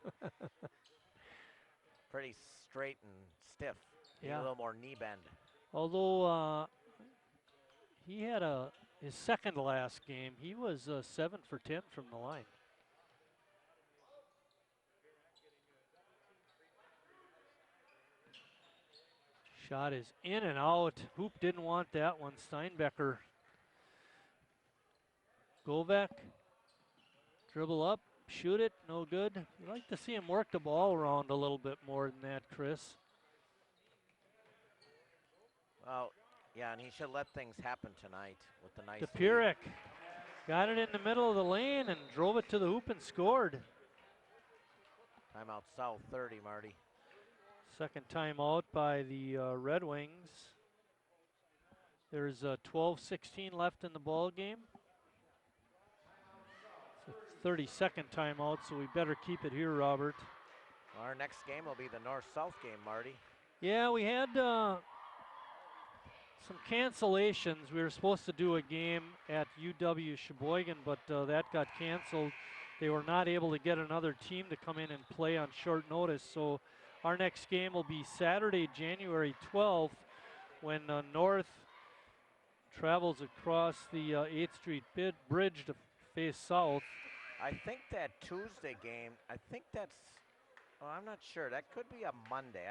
[SPEAKER 2] Pretty straight and stiff.
[SPEAKER 1] Yeah.
[SPEAKER 2] A little more knee bend.
[SPEAKER 1] Although he had his second to last game, he was 7 for 10 from the line. Shot is in and out. Hoop didn't want that one. Steinbecker. Govek. Dribble up, shoot it, no good. You like to see him work the ball around a little bit more than that, Chris.
[SPEAKER 2] Well, yeah, and he should let things happen tonight with the nice
[SPEAKER 1] DePurik got it in the middle of the lane and drove it to the hoop and scored.
[SPEAKER 2] Timeout South, 30, Marty.
[SPEAKER 1] Second timeout by the Red Wings. There's 12:16 left in the ball game. 30-second timeout, so we better keep it here, Robert.
[SPEAKER 2] Well, our next game will be the North-South game, Marty.
[SPEAKER 1] Yeah, we had some cancellations. We were supposed to do a game at UW Sheboygan, but that got canceled. They were not able to get another team to come in and play on short notice, so our next game will be Saturday, January 12th, when North travels across the 8th Street Bridge to face South.
[SPEAKER 2] I think that Tuesday game, I think that's Oh, I'm not sure. That could be a Monday.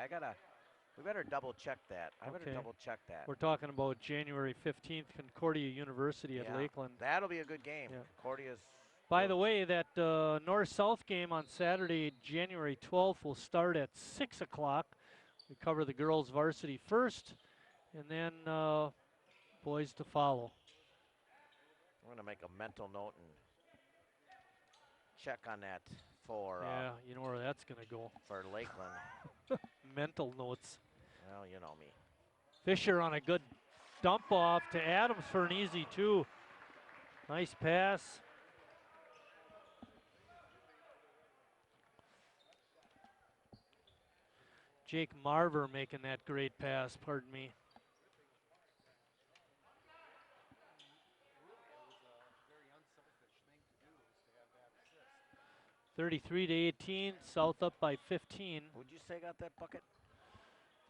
[SPEAKER 2] We better double check that. I better
[SPEAKER 1] Okay.
[SPEAKER 2] double check that.
[SPEAKER 1] We're talking about January 15th, Concordia University at
[SPEAKER 2] Yeah,
[SPEAKER 1] Lakeland.
[SPEAKER 2] that'll be a good game.
[SPEAKER 1] Yeah.
[SPEAKER 2] Concordia's.
[SPEAKER 1] By the way, that North-South game on Saturday, January 12th, will start at 6 o'clock. We cover the girls varsity first, and then boys to follow.
[SPEAKER 2] I'm going to make a mental note and check on that for.
[SPEAKER 1] Yeah, you know where that's going to go.
[SPEAKER 2] For Lakeland.
[SPEAKER 1] Mental notes.
[SPEAKER 2] Well, you know me.
[SPEAKER 1] Fisher on a good dump off to Adams for an easy 2. Nice pass. Jake Marver making that great pass, pardon me. (33-18), South up by 15.
[SPEAKER 2] Who'd you say got that bucket?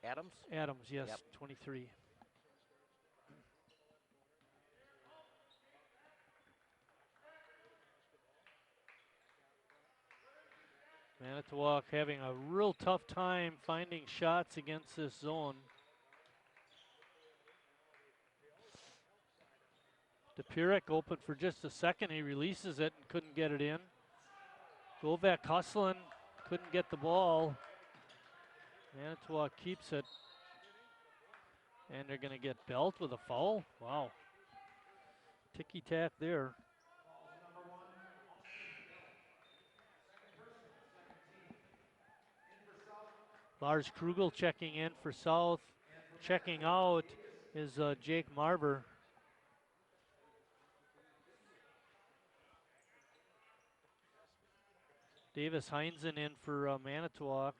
[SPEAKER 2] Adams?
[SPEAKER 1] Adams, yes,
[SPEAKER 2] Yep.
[SPEAKER 1] 23. Manitowoc having a real tough time finding shots against this zone. DePurik open for just a second. He releases it and couldn't get it in. Govek hustling, couldn't get the ball. Manitowoc keeps it. And they're going to get Belt with a foul. Wow. Ticky-tack there. Lars Krugel checking in for South. Checking out is Jake Marver. Davis Heinzen in for Manitowoc.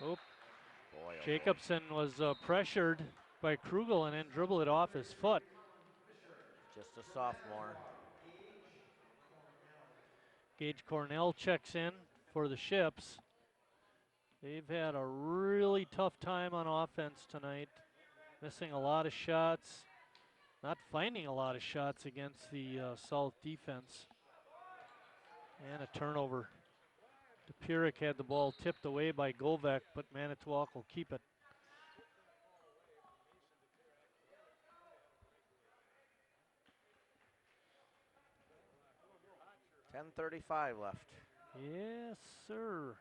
[SPEAKER 1] Oh, Jacobson was pressured by Krugel and then dribbled it off his foot.
[SPEAKER 2] Just a sophomore.
[SPEAKER 1] Gage Cornell checks in for the Ships. They've had a really tough time on offense tonight. Missing a lot of shots. Not finding a lot of shots against the South defense. And a turnover. DePurik had the ball tipped away by Govek, but Manitowoc will keep it.
[SPEAKER 2] $10:35 left.
[SPEAKER 1] Yes, sir.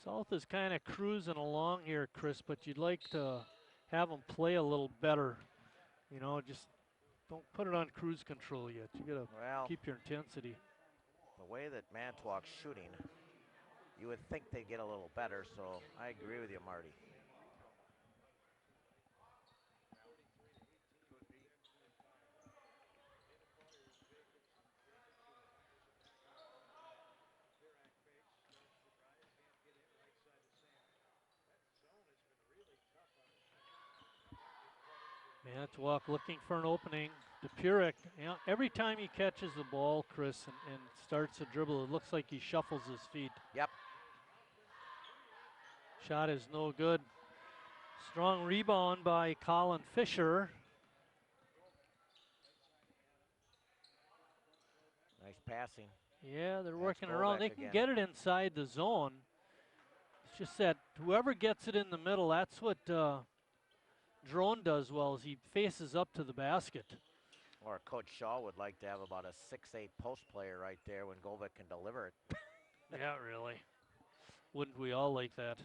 [SPEAKER 1] South is kind of cruising along here, Chris, but you'd like to have them play a little better. You know, just don't put it on cruise control yet. You got to keep your intensity.
[SPEAKER 2] The way that Manitowoc's shooting, you would think they'd get a little better, so I agree with you, Marty.
[SPEAKER 1] Manitowoc looking for an opening. DePurik, you know, every time he catches the ball, Chris, and starts to dribble, it looks like he shuffles his feet.
[SPEAKER 2] Yep.
[SPEAKER 1] Shot is no good. Strong rebound by Colin Fisher.
[SPEAKER 2] Nice passing.
[SPEAKER 1] Yeah, they're
[SPEAKER 2] That's
[SPEAKER 1] working around. They
[SPEAKER 2] Govek
[SPEAKER 1] can
[SPEAKER 2] again.
[SPEAKER 1] get it inside the zone. It's just that whoever gets it in the middle, that's what Drone does well, is he faces up to the basket.
[SPEAKER 2] Or Coach Shaw would like to have about a 6'8" post player right there when Govek can deliver it.
[SPEAKER 1] Yeah, really. Wouldn't we all like that?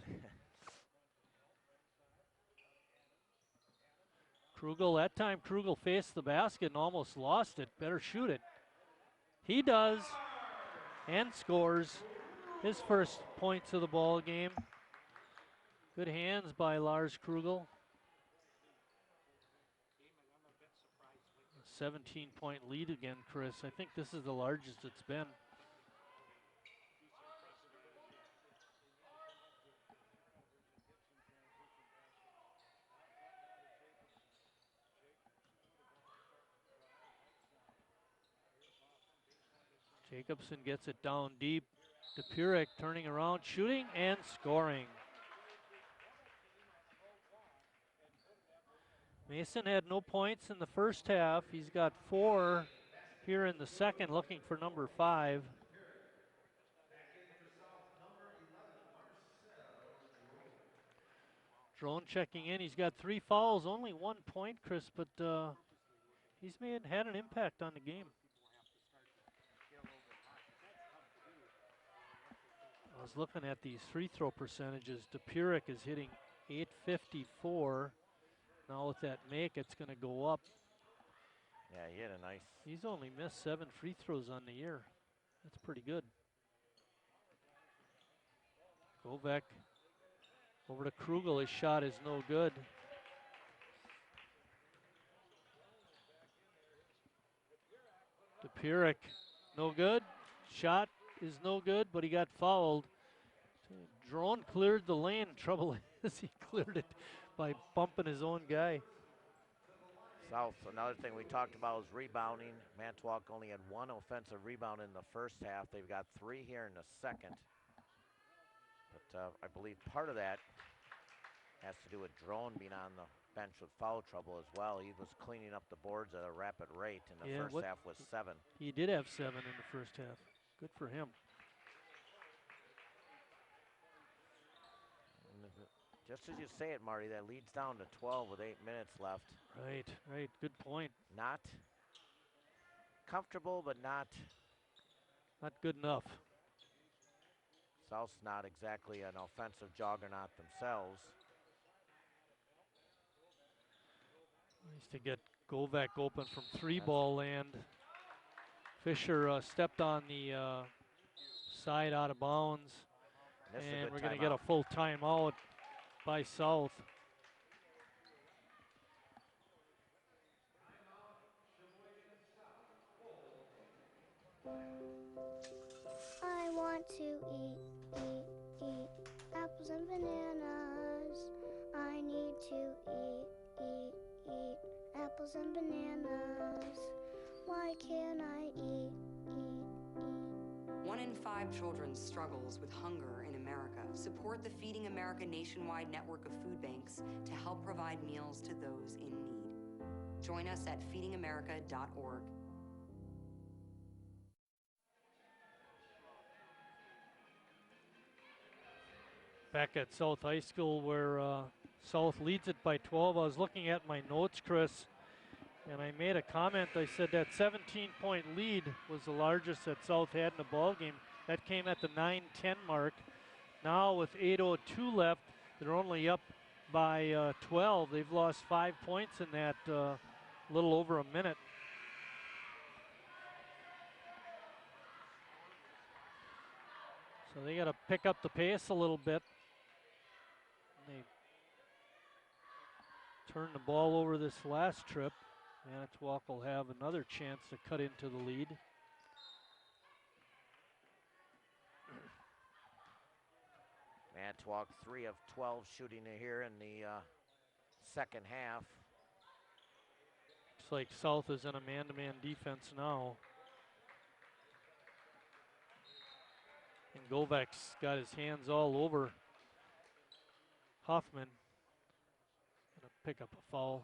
[SPEAKER 1] Krugel, that time Krugel faced the basket and almost lost it. Better shoot it. He does, and scores his first points of the ball game. Good hands by Lars Krugel. 17-point lead again, Chris. I think this is the largest it's been. Jacobson gets it down deep. DePurek turning around, shooting and scoring. Mason had no points in the first half. He's got 4 here in the second, looking for number 5. Drone checking in. He's got 3 fouls, only 1 point, Chris, but he's had an impact on the game. I was looking at these free throw percentages. DePurek is hitting .854. Now with that make, it's going to go up.
[SPEAKER 2] Yeah, he had a nice.
[SPEAKER 1] He's only missed 7 free throws on the year. That's pretty good. Govek over to Krugel. His shot is no good. DePurek, no good. Shot is no good, but he got fouled. Drone cleared the lane. Trouble is he cleared it by bumping his own guy.
[SPEAKER 2] South, another thing we talked about was rebounding. Manitowoc only had 1 offensive rebound in the first half. They've got 3 here in the second. But I believe part of that has to do with Drone being on the bench with foul trouble as well. He was cleaning up the boards at a rapid rate, and the first half was 7.
[SPEAKER 1] He did have 7 in the first half. Good for him.
[SPEAKER 2] Just as you say it, Marty, that leads down to 12 with 8 minutes left.
[SPEAKER 1] Right, right. Good point.
[SPEAKER 2] Not comfortable, but not
[SPEAKER 1] good enough.
[SPEAKER 2] South's not exactly an offensive juggernaut themselves.
[SPEAKER 1] Nice to get Govek open from 3-ball land. Fisher stepped on the side out of bounds. And we're going to get a full timeout by South.
[SPEAKER 8] I want to eat apples and bananas. I need to eat apples and bananas. Why can't I eat?
[SPEAKER 24] 1 in 5 children struggles with hunger in America. Support the Feeding America nationwide network of food banks to help provide meals to those in need. Join us at feedingamerica.org.
[SPEAKER 1] Back at South High School where South leads it by 12. I was looking at my notes, Chris, and I made a comment. I said that 17-point lead was the largest that South had in the ball game. That came at the 9-10 mark. Now with 8:02 left, they're only up by 12. They've lost 5 points in that little over a minute. So they got to pick up the pace a little bit. They turn the ball over this last trip. Manitowoc will have another chance to cut into the lead.
[SPEAKER 2] Manitowoc 3 of 12 shooting here in the second half.
[SPEAKER 1] Looks like South is in a man-to-man defense now. And Govek's got his hands all over Huffman. Gonna pick up a foul.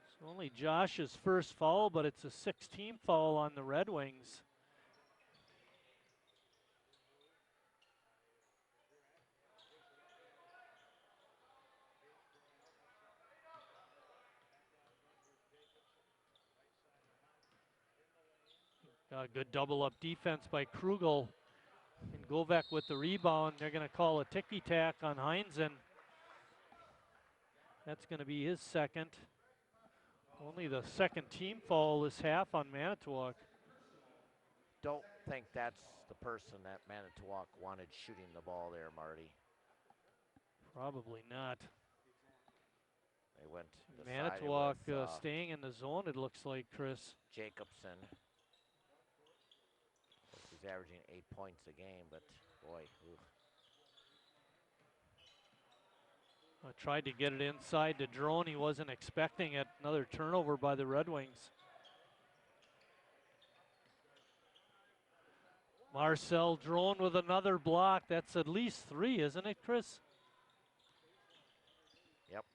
[SPEAKER 1] It's only Josh's first foul, but it's a 16th foul on the Red Wings. Got a good double-up defense by Krugel. And Govek with the rebound. They're going to call a ticky-tack on Heinzen. That's going to be his second. Only the second team foul this half on Manitowoc.
[SPEAKER 2] Don't think that's the person that Manitowoc wanted shooting the ball there, Marty.
[SPEAKER 1] Probably not.
[SPEAKER 2] They went
[SPEAKER 1] Manitowoc staying in the zone, it looks like, Chris.
[SPEAKER 2] Jacobson. He's averaging 8 points a game, but boy. Ooh.
[SPEAKER 1] Tried to get it inside to Drone. He wasn't expecting it. Another turnover by the Red Wings. Marcel Drone with another block. That's at least 3, isn't it, Chris?
[SPEAKER 2] Yep.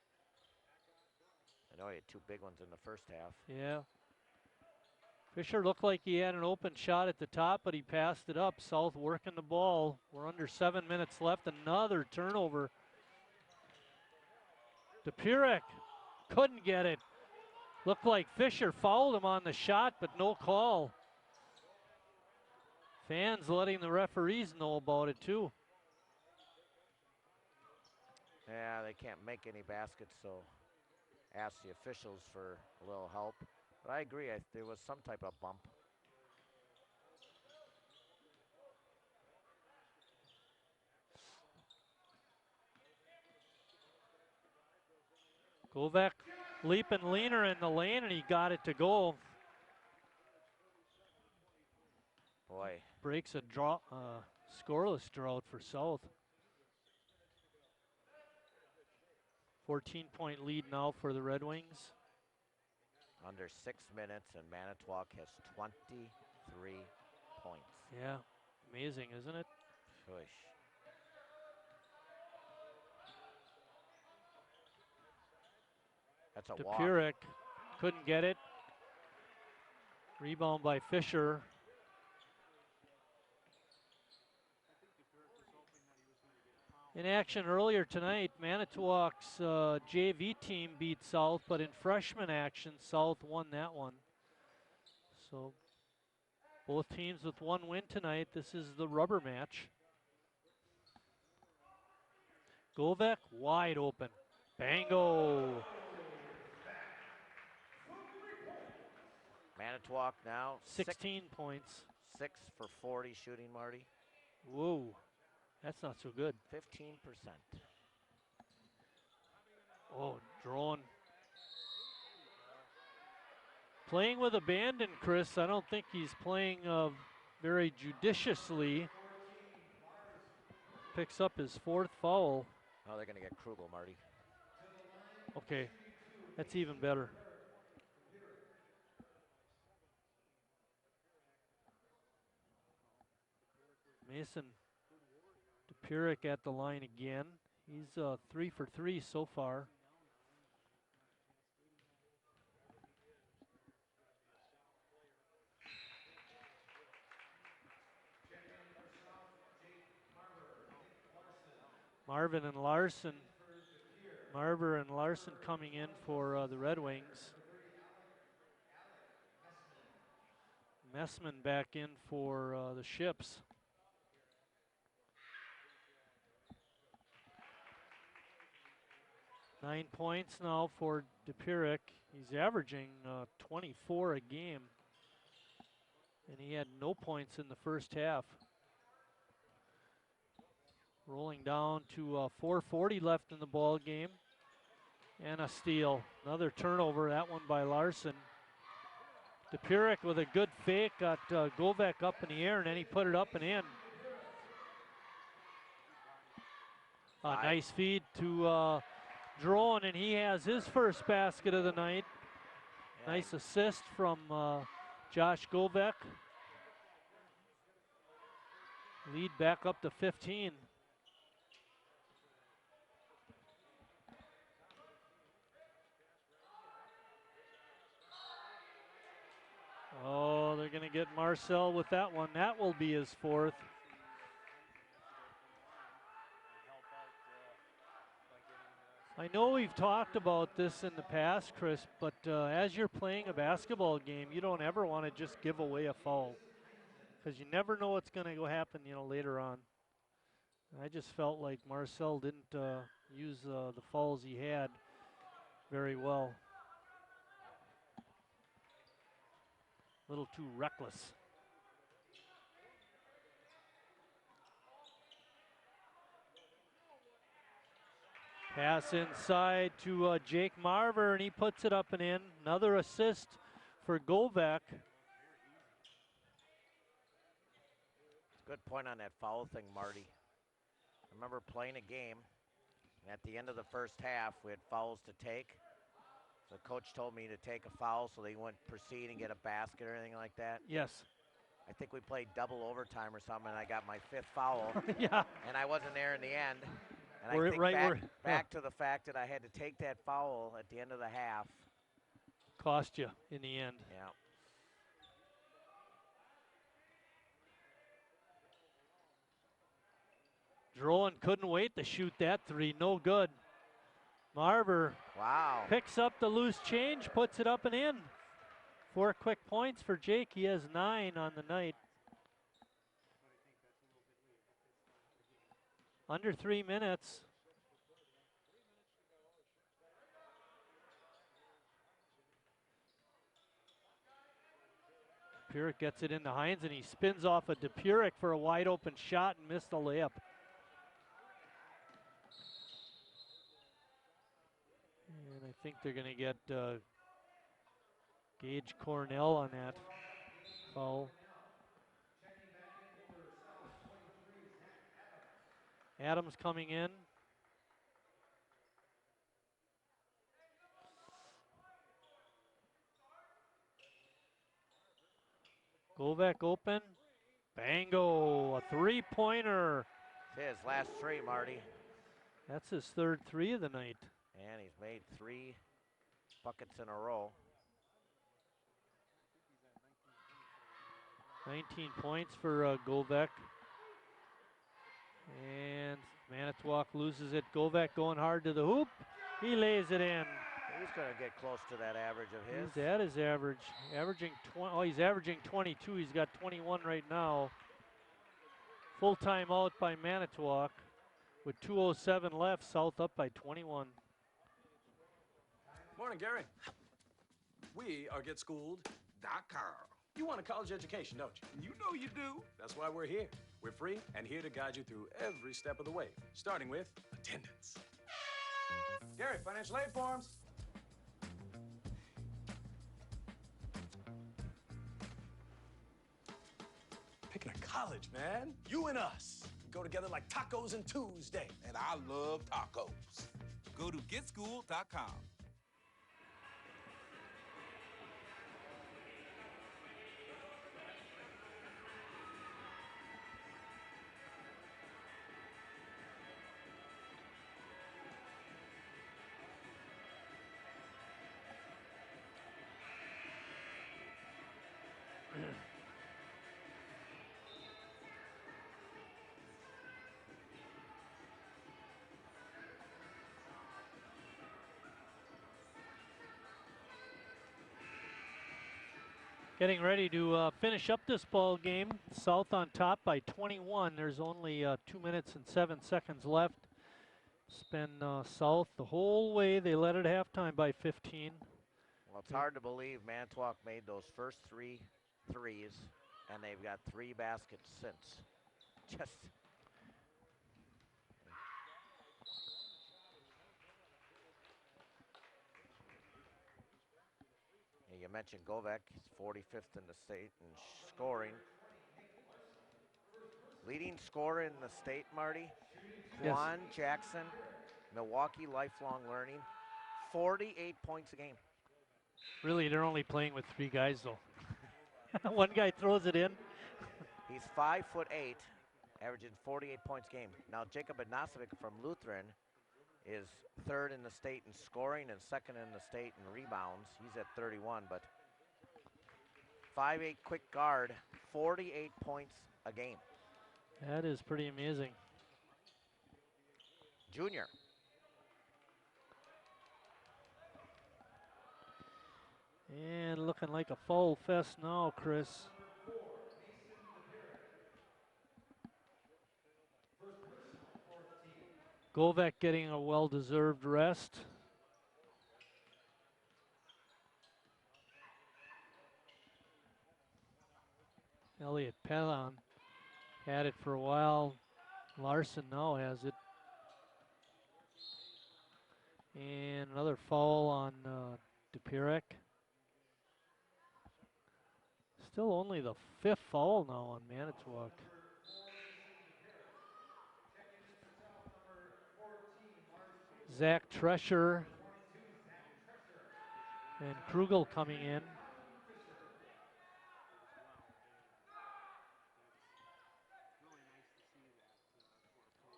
[SPEAKER 2] I know he had 2 big ones in the first half.
[SPEAKER 1] Yeah. Fisher looked like he had an open shot at the top, but he passed it up. South working the ball. We're under 7 minutes left. Another turnover. DePurek couldn't get it. Looked like Fisher fouled him on the shot, but no call. Fans letting the referees know about it too.
[SPEAKER 2] Yeah, they can't make any baskets, so ask the officials for a little help. But I agree, there was some type of bump.
[SPEAKER 1] Govek leaping leaner in the lane, and he got it to go.
[SPEAKER 2] Boy.
[SPEAKER 1] Breaks a scoreless drought for South. 14-point lead now for the Red Wings.
[SPEAKER 2] Under 6 minutes, and Manitowoc has 23 points.
[SPEAKER 1] Yeah, amazing, isn't it?
[SPEAKER 2] Push. That's a walk.
[SPEAKER 1] DePurek couldn't get it. Rebound by Fisher. In action earlier tonight, Manitowoc's JV team beat South, but in freshman action, South won that one. So both teams with 1 win tonight. This is the rubber match. Govek wide open. Bango.
[SPEAKER 2] Manitowoc now
[SPEAKER 1] 16 points.
[SPEAKER 2] 6 for 40 shooting, Marty.
[SPEAKER 1] Whoa, that's not so good.
[SPEAKER 2] 15%.
[SPEAKER 1] Oh, Drone. Playing with abandon, Chris. I don't think he's playing very judiciously. Picks up his 4th foul.
[SPEAKER 2] Oh, they're going to get Krugel, Marty.
[SPEAKER 1] Okay, that's even better. Mason DePurek at the line again. He's 3 for 3 so far. Marver and Larson coming in for the Red Wings. Messman back in for the Ships. Nine points now for DePurek. He's averaging 24 a game, and he had no points in the first half. Rolling down to 4:40 left in the ball game, and a steal. Another turnover, that one by Larson. DePurek with a good fake, got Govek up in the air, and then he put it up and in. A nice feed to Drone, and he has his first basket of the night. Yeah. Nice assist from Josh Govek. Lead back up to 15. Oh, they're going to get Marcel with that one. That will be his 4th. I know we've talked about this in the past, Chris, but as you're playing a basketball game, you don't ever want to just give away a foul, because you never know what's going to go happen, later on. I just felt like Marcel didn't use the fouls he had very well. A little too reckless. Pass inside to Jake Marver, and he puts it up and in. Another assist for Govek.
[SPEAKER 2] Good point on that foul thing, Marty. I remember playing a game, At the end of the first half, we had fouls to take. So coach told me to take a foul so they wouldn't proceed and get a basket or anything like that.
[SPEAKER 1] Yes.
[SPEAKER 2] I think we played double overtime or something, and I got my 5th foul.
[SPEAKER 1] Yeah.
[SPEAKER 2] And I wasn't there in the end. And
[SPEAKER 1] We're
[SPEAKER 2] I think
[SPEAKER 1] right,
[SPEAKER 2] back to the fact that I had to take that foul at the end of the half.
[SPEAKER 1] Cost you in the end.
[SPEAKER 2] Yeah.
[SPEAKER 1] Drowan couldn't wait to shoot that 3. No good. Marver picks up the loose change, puts it up and in. 4 quick points for Jake. He has 9 on the night. Under 3 minutes. Dupuric gets it into Hines, and he spins off of Dupuric for a wide open shot and missed the layup. And I think they're going to get Gage Cornell on that foul. Adams coming in. Govek open. Bango, a 3-pointer.
[SPEAKER 2] His last 3, Marty.
[SPEAKER 1] That's his 3rd 3 of the night.
[SPEAKER 2] And he's made 3 buckets in a row.
[SPEAKER 1] 19 points for Govek. And Manitowoc loses it. Govek going hard to the hoop. He lays it in.
[SPEAKER 2] He's going to get close to that average of his.
[SPEAKER 1] He's at his average. He's averaging 22. He's got 21 right now. Full timeout by Manitowoc with 2:07 left. South up by 21.
[SPEAKER 3] Morning, Gary. We are GetSchooled.com. You want a college education, don't you? You know you do. That's why we're here. We're free and here to guide you through every step of the way, starting with attendance. Gary, financial aid forms. Picking a college, man. You and us. We go together like tacos and Tuesday.
[SPEAKER 4] And I love tacos. Go to GetSchooled.com.
[SPEAKER 1] Getting ready to finish up this ball game. South on top by 21. There's only 2 minutes and 7 seconds left. It's been South the whole way. They led at halftime by 15.
[SPEAKER 2] Well, it's hard to believe Manitowoc made those first 3 threes, and they've got 3 baskets since. Just. You mentioned Govek, he's 45th in the state in scoring. Leading scorer in the state, Marty, Juan Jackson, Milwaukee Lifelong Learning, 48 points a game.
[SPEAKER 1] Really, they're only playing with 3 guys, though. One guy throws it in.
[SPEAKER 2] He's 5'8", averaging 48 points a game. Now, Jacob Ignacevic from Lutheran is 3rd in the state in scoring and 2nd in the state in rebounds. He's at 31, but 5'8" quick guard, 48 points a game.
[SPEAKER 1] That is pretty amazing.
[SPEAKER 2] Junior.
[SPEAKER 1] And looking like a foul fest now, Chris. Govek getting a well-deserved rest. Elliot Pellon had it for a while. Larson now has it. And another foul on Dupuric. Still only the 5th foul now on Manitowoc. Zach Trescher and Krugel coming in.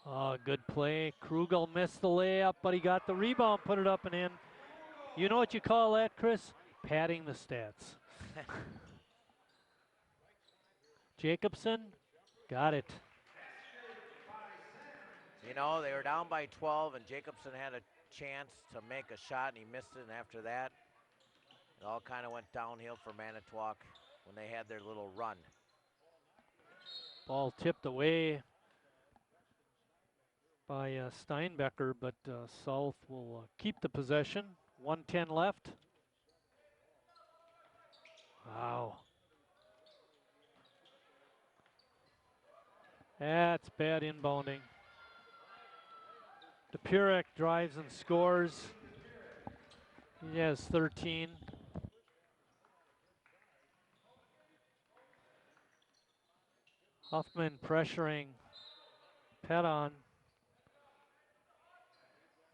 [SPEAKER 1] Oh, good play. Krugel missed the layup, but he got the rebound, put it up and in. You know what you call that, Chris? Padding the stats. Jacobson, got it.
[SPEAKER 2] You know, they were down by 12, and Jacobson had a chance to make a shot, and he missed it. And after that, it all kind of went downhill for Manitowoc when they had their little run.
[SPEAKER 1] Ball tipped away by Steinbecker, but South will keep the possession. 1:10 left. Wow. That's bad inbounding. Depurek drives and scores. He has 13. Huffman pressuring Petton.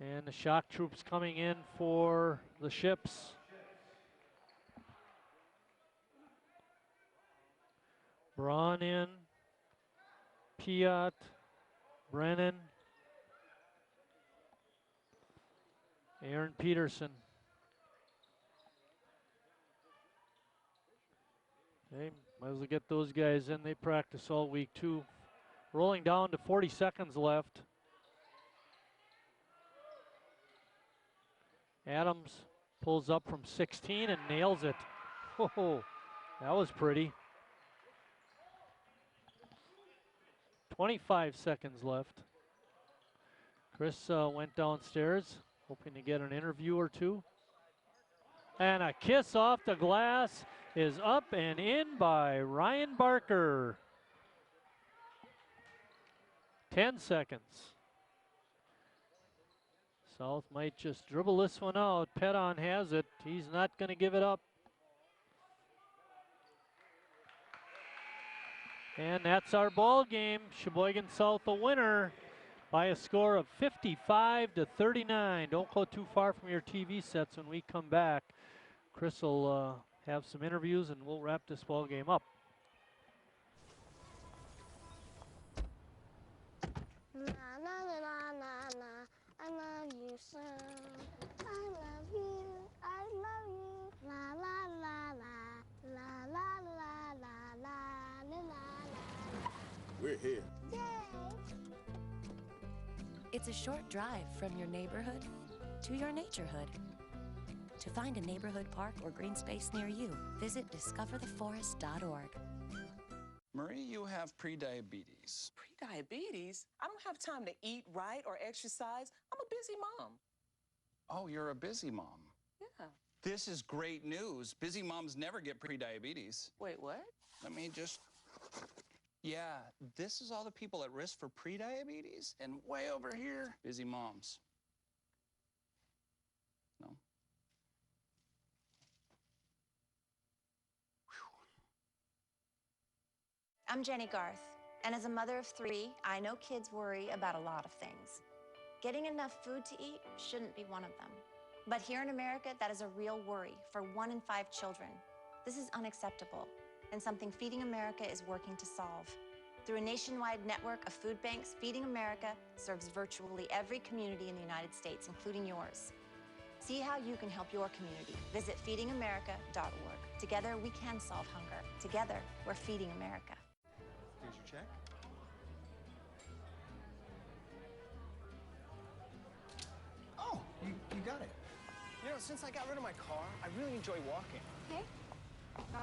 [SPEAKER 1] And the shock troops coming in for the Ships. Braun in. Piat. Brennan. Aaron Peterson. Okay, might as well get those guys in. They practice all week too. Rolling down to 40 seconds left. Adams pulls up from 16 and nails it. Oh, that was pretty. 25 seconds left. Chris went downstairs, hoping to get an interview or two. And a kiss off the glass is up and in by Ryan Barker. 10 seconds. South might just dribble this one out. Petton has it. He's not going to give it up. And that's our ball game. Sheboygan South a winner by a score of 55-39. Don't go too far from your TV sets when we come back. Chris will have some interviews and we'll wrap this ball game up.
[SPEAKER 8] Na na na na na na, I love you so. I love you, I love you. La la la la, la la la la la la la.
[SPEAKER 5] We're here.
[SPEAKER 8] Yay!
[SPEAKER 13] It's a short drive from your neighborhood to your naturehood. To find a neighborhood park or green space near you, visit discovertheforest.org.
[SPEAKER 22] Marie, you have prediabetes.
[SPEAKER 6] Prediabetes? I don't have time to eat right or exercise. I'm a busy mom.
[SPEAKER 22] Oh, you're a busy mom.
[SPEAKER 6] Yeah.
[SPEAKER 22] This is great news. Busy moms never get prediabetes.
[SPEAKER 6] Wait, what?
[SPEAKER 22] Let me just... Yeah, this is all the people at risk for prediabetes, and way over here, busy moms. No?
[SPEAKER 7] I'm Jenny Garth, and as a mother of 3, I know kids worry about a lot of things. Getting enough food to eat shouldn't be one of them. But here in America, that is a real worry for 1 in 5 children. This is unacceptable, and something Feeding America is working to solve. Through a nationwide network of food banks, Feeding America serves virtually every community in the United States, including yours. See how you can help your community. Visit feedingamerica.org. Together, we can solve hunger. Together, we're Feeding America.
[SPEAKER 15] Here's your check. Oh, you got it. You know, since I got rid of my car, I really enjoy walking.
[SPEAKER 7] Okay.
[SPEAKER 6] No.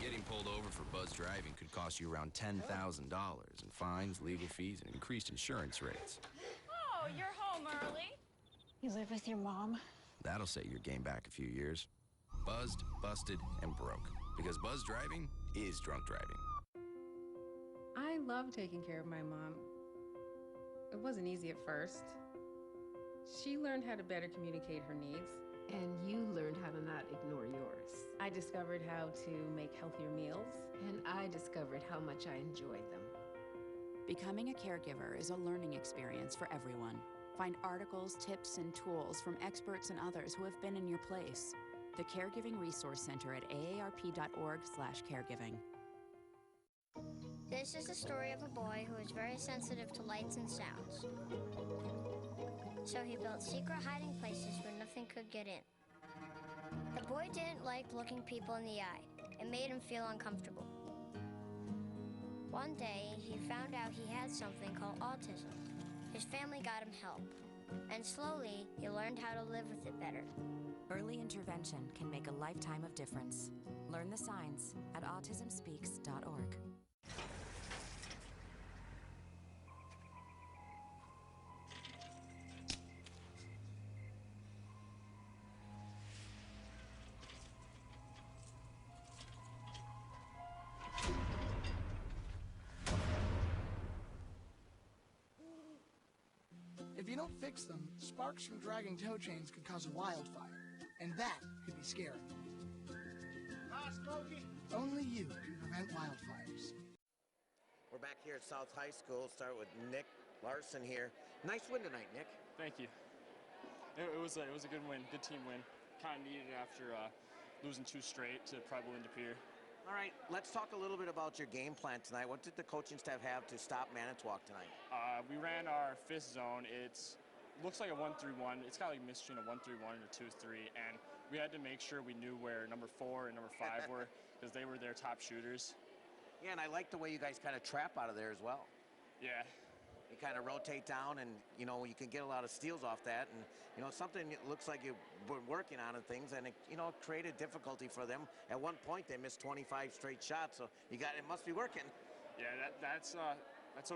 [SPEAKER 25] Getting pulled over for buzz driving could cost you around $10,000 in fines, legal fees, and increased insurance rates.
[SPEAKER 7] Oh, you're home early. You live with your mom?
[SPEAKER 25] That'll set your game back a few years. Buzzed, busted, and broke. Because buzz driving is drunk driving.
[SPEAKER 9] I love taking care of my mom. It wasn't easy at first. She learned how to better communicate her needs.
[SPEAKER 11] And you learned how to not ignore yours.
[SPEAKER 9] I discovered how to make healthier meals.
[SPEAKER 11] And I discovered how much I enjoyed them.
[SPEAKER 12] Becoming a caregiver is a learning experience for everyone.
[SPEAKER 5] Find articles, tips, and tools from experts and others who have been in your place. The Caregiving Resource Center at aarp.org/caregiving.
[SPEAKER 8] This is the story of a boy who is very sensitive to lights and sounds. So he built secret hiding places where nothing could get in. The boy didn't like looking people in the eye. It made him feel uncomfortable. One day, he found out he had something called autism. His family got him help, and slowly, he learned how to live with it better.
[SPEAKER 13] Early intervention can make a lifetime of difference. Learn the signs at autismspeaks.org.
[SPEAKER 12] If you don't fix them, sparks from dragging tow chains could cause a wildfire, and that could be scary. Only you can prevent wildfires.
[SPEAKER 2] We're back here at South High School. Start with Nick Larson here. Nice win tonight, Nick.
[SPEAKER 14] Thank you. It was a good win, good team win. Kind of needed it after losing 2 straight to Preble and De Pere.
[SPEAKER 2] All right, let's talk a little bit about your game plan tonight. What did the coaching staff have to stop Manitowoc tonight?
[SPEAKER 14] We ran our 5th zone. It looks like a 1-3-1. It's kind of like a mix between a 1-3-1 and a 2-3, and we had to make sure we knew where number 4 and number 5 were because they were their top shooters.
[SPEAKER 2] Yeah, and I like the way you guys kind of trap out of there as well.
[SPEAKER 14] Yeah.
[SPEAKER 2] You kind of rotate down, and, you know, you can get a lot of steals off that. And, you know, something that looks like you've been working on and things, and it, you know, created difficulty for them. At one point, they missed 25 straight shots, so it must be working.
[SPEAKER 14] Yeah, that's what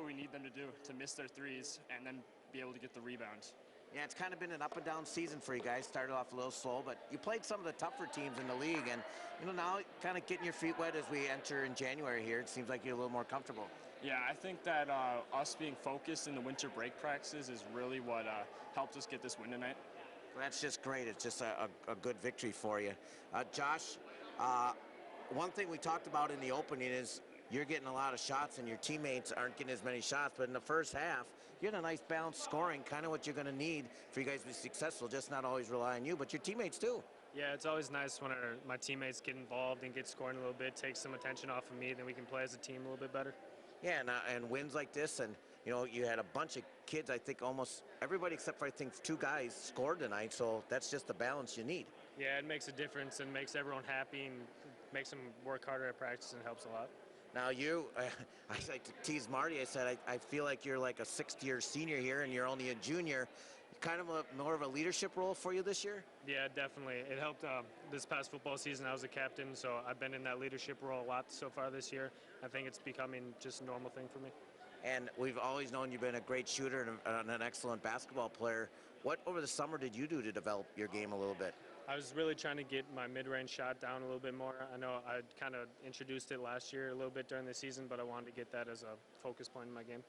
[SPEAKER 14] we need them to do, to miss their threes and then be able to get the rebounds.
[SPEAKER 2] Yeah, it's kind of been an up and down season for you guys. Started off a little slow, but you played some of the tougher teams in the league, and, you know, now kind of getting your feet wet as we enter in January here, it seems like you're a little more comfortable.
[SPEAKER 14] Yeah, I think that us being focused in the winter break practices is really what helped us get this win tonight.
[SPEAKER 2] Well, that's just great. It's just a good victory for you. Josh, one thing we talked about in the opening is you're getting a lot of shots and your teammates aren't getting as many shots, but in the first half, you had a nice balanced scoring, kind of what you're going to need for you guys to be successful, just not always rely on you, but your teammates too.
[SPEAKER 23] Yeah, it's always nice when my teammates get involved and get scoring a little bit, take some attention off of me, then we can play as a team a little bit better.
[SPEAKER 2] Yeah, and wins like this, and, you know, you had a bunch of kids, I think almost everybody except for, I think, 2 guys scored tonight, so that's just the balance you need.
[SPEAKER 23] Yeah, it makes a difference and makes everyone happy and makes them work harder at practice and helps a lot.
[SPEAKER 2] Now I like to tease Marty, I said, I feel like you're like a 6th-year senior here and you're only a junior. Kind of more of a leadership role for you this year?
[SPEAKER 23] Yeah, definitely. It helped this past football season. I was a captain, so I've been in that leadership role a lot so far this year. I think it's becoming just a normal thing for me.
[SPEAKER 2] And we've always known you've been a great shooter and an excellent basketball player. What over the summer did you do to develop your game a little bit?
[SPEAKER 23] I was really trying to get my mid-range shot down a little bit more. I know I kind of introduced it last year a little bit during the season, but I wanted to get that as a focus point in my game.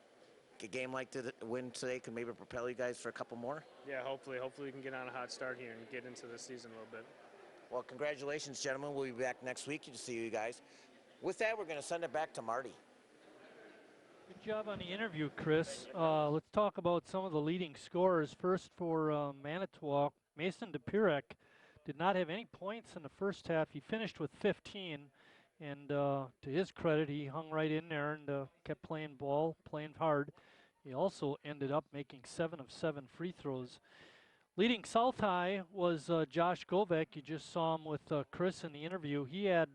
[SPEAKER 2] A game like the win today could maybe propel you guys for a couple more?
[SPEAKER 23] Yeah, hopefully we can get on a hot start here and get into the season a little bit.
[SPEAKER 2] Well, congratulations, gentlemen. We'll be back next week to see you guys. With that, we're going to send it back to Marty.
[SPEAKER 1] Good job on the interview, Chris. Let's talk about some of the leading scorers. First for Manitowoc, Mason DePirek did not have any points in the first half. He finished with 15, and to his credit, he hung right in there and kept playing ball, playing hard. He also ended up making 7 of 7 free throws. Leading South High was Josh Govek. You just saw him with Chris in the interview. He had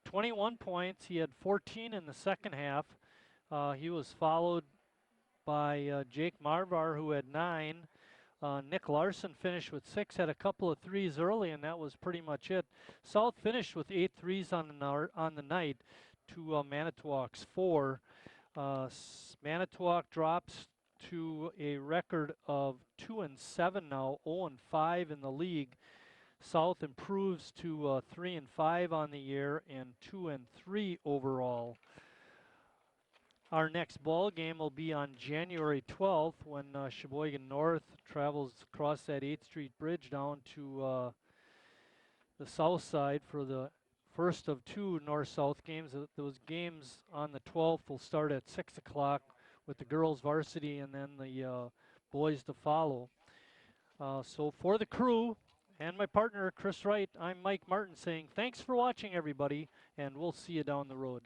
[SPEAKER 1] 21 points. He had 14 in the second half. He was followed by Jake Marvar, who had 9. Nick Larson finished with 6, had a couple of threes early, and that was pretty much it. South finished with 8 threes on the night to Manitowoc's 4. Manitowoc drops to a record of 2-7 now, 0-5 in the league. South improves to 3-5 on the year and 2-3 overall. Our next ball game will be on January 12th when Sheboygan North travels across that 8th Street Bridge down to the south side for the first of 2 north-south games. Those games on the 12th will start at 6 o'clock with the girls varsity, and then the boys to follow. So for the crew and my partner, Chris Wright, I'm Mike Martin saying thanks for watching, everybody, and we'll see you down the road.